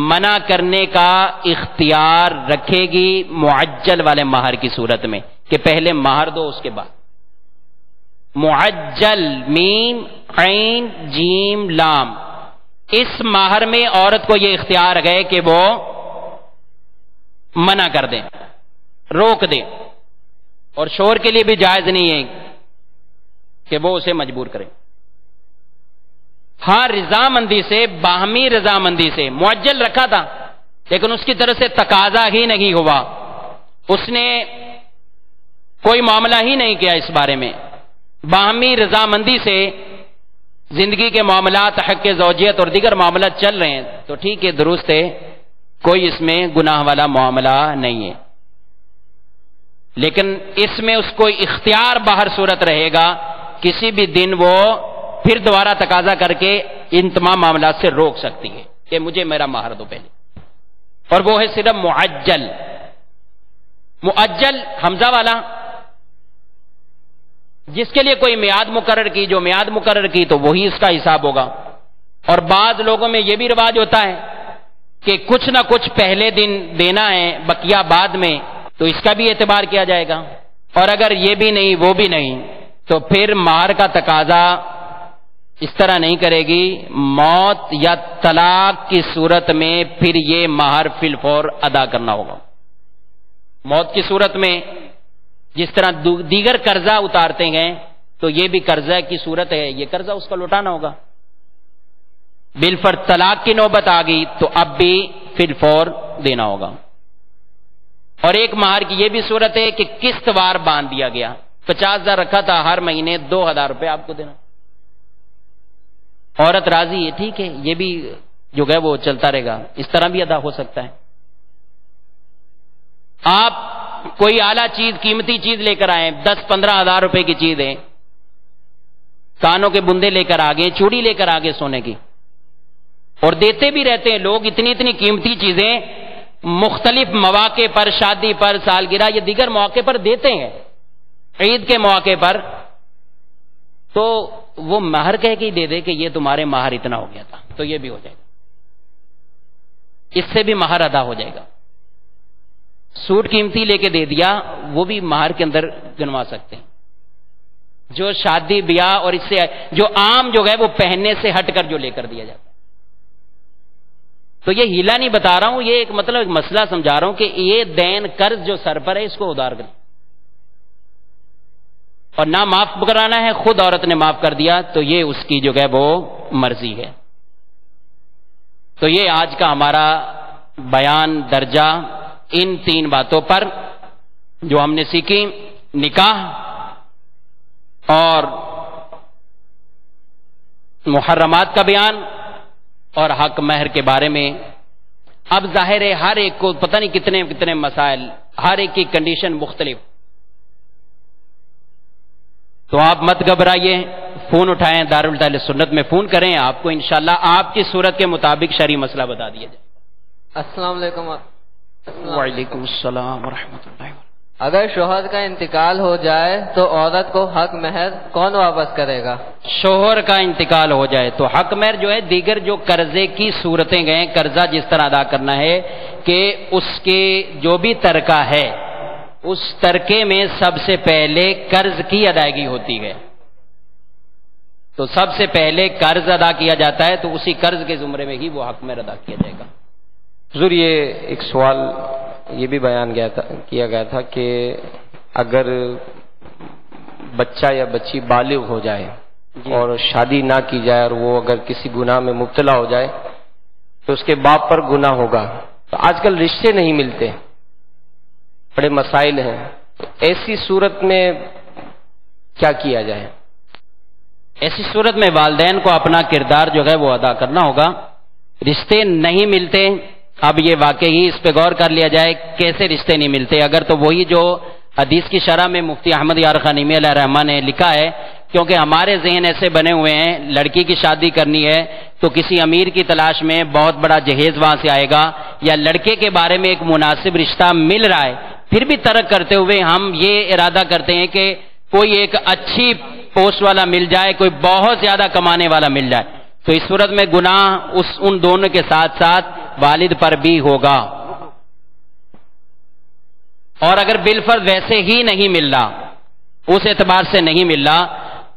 منع کرنے کا اختیار رکھے گی معجل والے مہر کی صورت میں کہ پہلے مہر دو اس کے بعد۔ معجل میم عین جیم لام، اس مہر میں عورت کو یہ اختیار ہے کہ وہ منع کر دیں، روک دیں، اور شوہر کے لیے بھی جائز نہیں ہے کہ وہ اسے مجبور کرے۔ ہاں، رضامندی سے، باہمی رضامندی سے معجل رکھا تھا لیکن اس کی طرف سے تقاضا ہی نہیں ہوا، اس نے کوئی معاملہ ہی نہیں کیا اس بارے میں، باہمی رضامندی سے زندگی کے معاملات، حق زوجیت اور دیگر معاملات چل رہے ہیں تو ٹھیک ہے، درست ہے، کوئی اس میں گناہ والا معاملہ نہیں ہے، لیکن اس میں اس کو اختیار باہر صورت رہے گا، کسی بھی دن وہ پھر دوبارہ تقاضا کر کے ان تمام معاملات سے روک سکتی ہے کہ مجھے میرا مہر دو پہلے، اور وہ ہے صرف معجل۔ معجل حمزہ والا جس کے لیے کوئی میعاد مقرر کی، جو میعاد مقرر کی تو وہی اس کا حساب ہوگا، اور بعض لوگوں میں یہ بھی رواج ہوتا ہے کہ کچھ نہ کچھ پہلے دن دینا ہے، بقیہ بعد میں، تو اس کا بھی اعتبار کیا جائے گا، اور اگر یہ بھی نہیں وہ بھی نہیں تو پھر مہر کا تقاضا اس طرح نہیں کرے گی، موت یا طلاق کی صورت میں پھر یہ مہر فی الفور ادا کرنا ہوگا۔ موت کی صورت میں جس طرح دیگر قرضہ اتارتے ہیں تو یہ بھی قرضہ کی صورت ہے، یہ قرضہ اس کا لوٹانا ہوگا۔ بالفرض طلاق کی نوبت آ گئی تو اب بھی فی الفور دینا ہوگا۔ اور ایک مہر کی یہ بھی صورت ہے کہ قسط وار باندھ دیا گیا، 50,000 رکھا تھا، ہر مہینے 2,000 روپے آپ کو دینا، عورت راضی ہے، ٹھیک ہے، یہ بھی جو ہے وہ چلتا رہے گا، اس طرح بھی ادا ہو سکتا ہے۔ آپ کوئی اعلیٰ چیز، قیمتی چیز لے کر آئے، 10-15 ہزار روپے کی چیز ہے، کانوں کے بندے لے کر آگے، چوڑی لے کر آگے سونے کی، اور دیتے بھی رہتے ہیں لوگ اتنی اتنی قیمتی چیزیں مختلف مواقع پر، شادی پر، سالگرہ یا دیگر مواقع پر دیتے ہیں، عید کے موقع پر، تو وہ مہر کہہ کے ہی دے دے کہ یہ تمہارے مہر اتنا ہو گیا تھا، تو یہ بھی ہو جائے گا، اس سے بھی مہر ادا ہو جائے گا۔ سوٹ قیمتی لے کے دے دیا، وہ بھی مہر کے اندر گنوا سکتے ہیں، جو شادی بیاہ اور اس سے جو عام جو ہے وہ پہننے سے ہٹ کر جو لے کر دیا جاتا ہے۔ تو یہ ہیلا نہیں بتا رہا ہوں، یہ ایک مطلب ایک مسئلہ سمجھا رہا ہوں کہ یہ دین قرض جو سر پر ہے اس کو ادار کریں، اور نہ معاف کرانا ہے، خود عورت نے معاف کر دیا تو یہ اس کی جو ہے وہ مرضی ہے۔ تو یہ آج کا ہمارا بیان درجہ ان 3 باتوں پر جو ہم نے سیکھی، نکاح اور محرمات کا بیان اور حق مہر کے بارے میں۔ اب ظاہر ہے ہر ایک کو پتہ نہیں کتنے کتنے مسائل، ہر ایک کی کنڈیشن مختلف، تو آپ مت گھبرائیے، فون اٹھائیں، دارالہدایت سنت میں فون کریں، آپ کو انشاءاللہ آپ کی صورت کے مطابق شرعی مسئلہ بتا دیا جائے۔ السلام علیکم۔ وعلیکم السلام ورحمۃ اللہ وبرکاتہ۔ اگر شوہر کا انتقال ہو جائے تو عورت کو حق مہر کون واپس کرے گا؟ شوہر کا انتقال ہو جائے تو حق مہر جو ہے دیگر جو قرضے کی صورتیں گئے، قرضہ جس طرح ادا کرنا ہے کہ اس کے جو بھی ترکہ ہے اس ترکے میں سب سے پہلے قرض کی ادائیگی ہوتی ہے، تو سب سے پہلے قرض ادا کیا جاتا ہے، تو اسی قرض کے زمرے میں ہی وہ حق مہر ادا کیا جائے گا۔ حضور یہ ایک سوال یہ بھی بیان کیا گیا تھا کہ اگر بچہ یا بچی بالغ ہو جائے اور شادی نہ کی جائے اور وہ اگر کسی گناہ میں مبتلا ہو جائے تو اس کے باپ پر گناہ ہوگا، تو آج کل رشتے نہیں ملتے، بڑے مسائل ہیں، تو ایسی صورت میں کیا کیا جائے؟ ایسی صورت میں والدین کو اپنا کردار جو ہے وہ ادا کرنا ہوگا۔ رشتے نہیں ملتے، اب یہ واقعی اس پہ غور کر لیا جائے کیسے رشتے نہیں ملتے۔ اگر تو وہی جو حدیث کی شرح میں مفتی احمد یار خانیمی علیہ الرحمہ نے لکھا ہے، کیونکہ ہمارے ذہن ایسے بنے ہوئے ہیں لڑکی کی شادی کرنی ہے تو کسی امیر کی تلاش میں بہت بڑا جہیز وہاں سے آئے گا، یا لڑکے کے بارے میں ایک مناسب رشتہ مل رہا ہے، پھر بھی ترک کرتے ہوئے ہم یہ ارادہ کرتے ہیں کہ کوئی ایک اچھی پوسٹ والا مل جائے، کوئی بہت زیادہ کمانے والا مل جائے، تو اس صورت میں گناہ ان دونوں کے ساتھ ساتھ والد پر بھی ہوگا۔ اور اگر بالفرض ویسے ہی نہیں مل رہا، اس اعتبار سے نہیں مل رہا،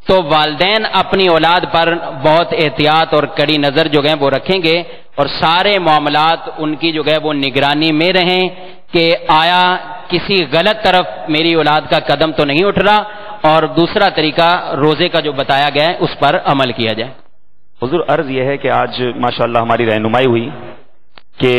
تو والدین اپنی اولاد پر بہت احتیاط اور کڑی نظر جو ہے وہ رکھیں گے، اور سارے معاملات ان کی جو ہے وہ نگرانی میں رہیں کہ آیا کسی غلط طرف میری اولاد کا قدم تو نہیں اٹھ رہا، اور دوسرا طریقہ روزے کا جو بتایا گیا ہے اس پر عمل کیا جائے۔ حضور عرض یہ ہے کہ آج ماشاءاللہ ہماری رہنمائی ہوئی کہ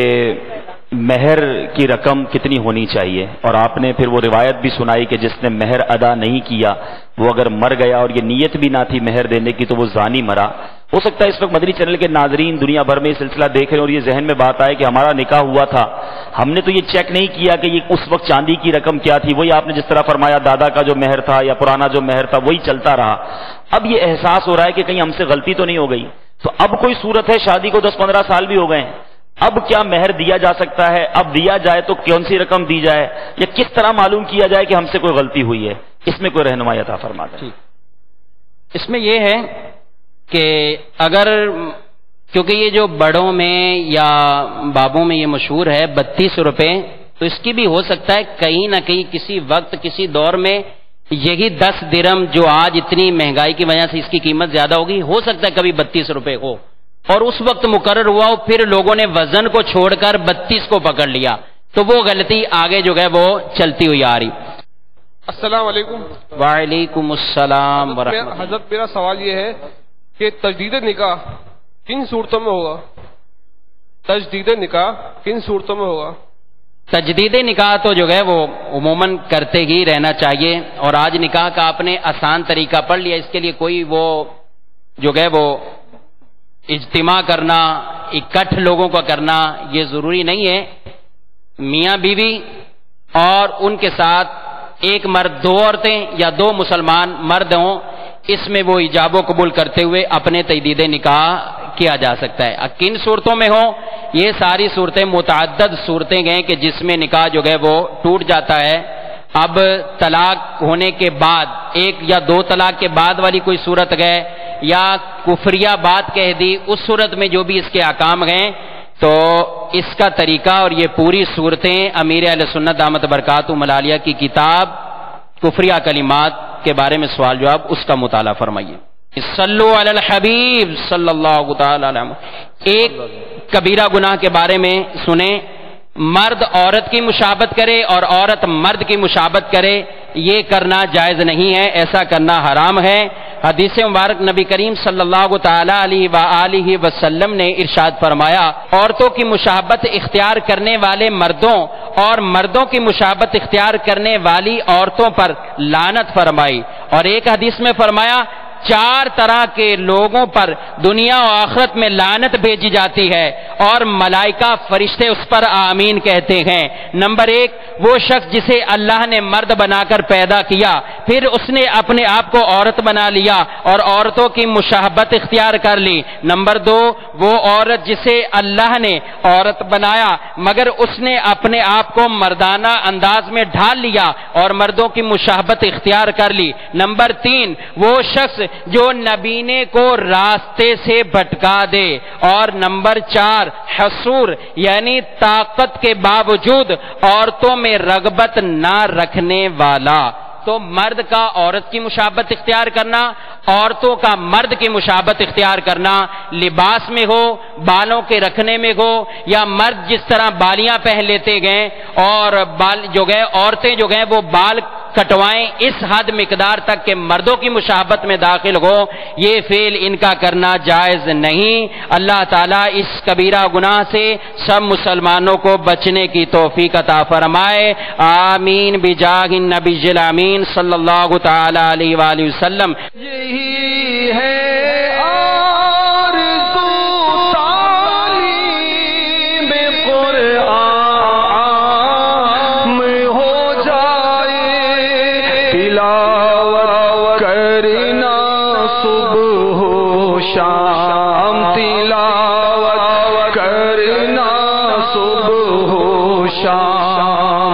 مہر کی رقم کتنی ہونی چاہیے، اور آپ نے پھر وہ روایت بھی سنائی کہ جس نے مہر ادا نہیں کیا وہ اگر مر گیا اور یہ نیت بھی نہ تھی مہر دینے کی تو وہ زانی مرا۔ ہو سکتا ہے اس وقت مدنی چینل کے ناظرین دنیا بھر میں یہ سلسلہ دیکھ رہے ہیں اور یہ ذہن میں بات آئے کہ ہمارا نکاح ہوا تھا، ہم نے تو یہ چیک نہیں کیا کہ یہ اس وقت چاندی کی رقم کیا تھی، وہی آپ نے جس طرح فرمایا دادا کا جو مہر تھا یا پرانا جو مہر تھا وہی چلتا رہا۔ اب یہ احساس ہو رہا ہے کہ کہیں ہم سے غلطی تو نہیں ہو گئی، تو اب کوئی صورت ہے شادی کو 10-15 سال بھی ہو گئے ہیں، اب کیا مہر دیا جا سکتا ہے؟ اب دیا جائے تو کون سی رقم دی جائے، یا کس طرح معلوم کیا جائے کہ ہم سے کوئی غلطی ہوئی ہے؟ اس میں کوئی رہنمائی عطا فرما دیں۔ اس میں یہ ہے کہ اگر کیونکہ یہ جو بڑوں میں یا بابوں میں یہ مشہور ہے 32 روپے، تو اس کی بھی ہو سکتا ہے کہیں نہ کہیں کسی وقت کسی دور میں یہی 10 درم جو آج اتنی مہنگائی کی وجہ سے اس کی قیمت زیادہ ہوگی، ہو سکتا ہے کبھی 32 روپے ہو، اور اس وقت مقرر ہوا ہو، پھر لوگوں نے وزن کو چھوڑ کر 32 کو پکڑ لیا، تو وہ غلطی آگے جو ہے وہ چلتی ہوئی آ رہی۔ السلام علیکم۔ وعلیکم السلام ورحمۃ اللہ۔ حضرت میرا سوال یہ ہے کہ تجدید نکاح کن صورتوں میں ہوگا؟ تجدید نکاح کن صورتوں میں ہوگا؟ تجدید نکاح تو جو ہے وہ عموماً کرتے ہی رہنا چاہیے، اور آج نکاح کا آپ نے آسان طریقہ پڑھ لیا، اس کے لیے کوئی وہ جو ہے وہ اجتماع کرنا، اکٹھ لوگوں کا کرنا یہ ضروری نہیں ہے۔ میاں بیوی اور ان کے ساتھ ایک مرد، 2 عورتیں یا 2 مسلمان مرد ہوں، اس میں وہ ایجاب و قبول کرتے ہوئے اپنے تجدید نکاح کیا جا سکتا ہے۔ کن صورتوں میں ہو؟ یہ ساری صورتیں متعدد صورتیں گئیں کہ جس میں نکاح جو ہے وہ ٹوٹ جاتا ہے۔ اب طلاق ہونے کے بعد، 1 یا 2 طلاق کے بعد والی کوئی صورت گئے، یا کفریہ بات کہہ دی، اس صورت میں جو بھی اس کے احکام گئے، تو اس کا طریقہ اور یہ پوری صورتیں امیر اہل سنت دامت برکاتہم العالیہ کی کتاب کفریہ کلمات کے بارے میں سوال جواب اس کا مطالعہ فرمائیے۔ صلو علی الحبیب صلی اللہ تعالی علیہ وسلم۔ ایک کبیرہ گناہ کے بارے میں سنیں، مرد عورت کی مشابہت کرے اور عورت مرد کی مشابہت کرے، یہ کرنا جائز نہیں ہے، ایسا کرنا حرام ہے۔ حدیث مبارک نبی کریم صلی اللہ تعالی علیہ وآلہ وسلم نے ارشاد فرمایا، عورتوں کی مشابہت اختیار کرنے والے مردوں اور مردوں کی مشابہت اختیار کرنے والی عورتوں پر لعنت فرمائی، اور ایک حدیث میں فرمایا 4 طرح کے لوگوں پر دنیا و آخرت میں لعنت بھیجی جاتی ہے اور ملائکہ فرشتے اس پر آمین کہتے ہیں۔ نمبر 1، وہ شخص جسے اللہ نے مرد بنا کر پیدا کیا، پھر اس نے اپنے آپ کو عورت بنا لیا اور عورتوں کی مشابہت اختیار کر لی۔ نمبر 2، وہ عورت جسے اللہ نے عورت بنایا مگر اس نے اپنے آپ کو مردانہ انداز میں ڈھال لیا اور مردوں کی مشابہت اختیار کر لی۔ نمبر 3، وہ شخص جو نبینے کو راستے سے بھٹکا دے، اور نمبر 4، حصور یعنی طاقت کے باوجود عورتوں میں رغبت نہ رکھنے والا۔ تو مرد کا عورت کی مشابہت اختیار کرنا، عورتوں کا مرد کی مشابہت اختیار کرنا، لباس میں ہو، بالوں کے رکھنے میں ہو، یا مرد جس طرح بالیاں پہن لیتے گئے اور عورتیں جو گئے وہ بال کٹوائیں اس حد مقدار تک کہ مردوں کی مشابہت میں داخل ہو، یہ فعل ان کا کرنا جائز نہیں۔ اللہ تعالیٰ اس کبیرہ گناہ سے سب مسلمانوں کو بچنے کی توفیق عطا فرمائے، آمین بجاہ النبی الامین صلی اللہ تعالی علیہ وآلہ وسلم۔ یہی ہے شام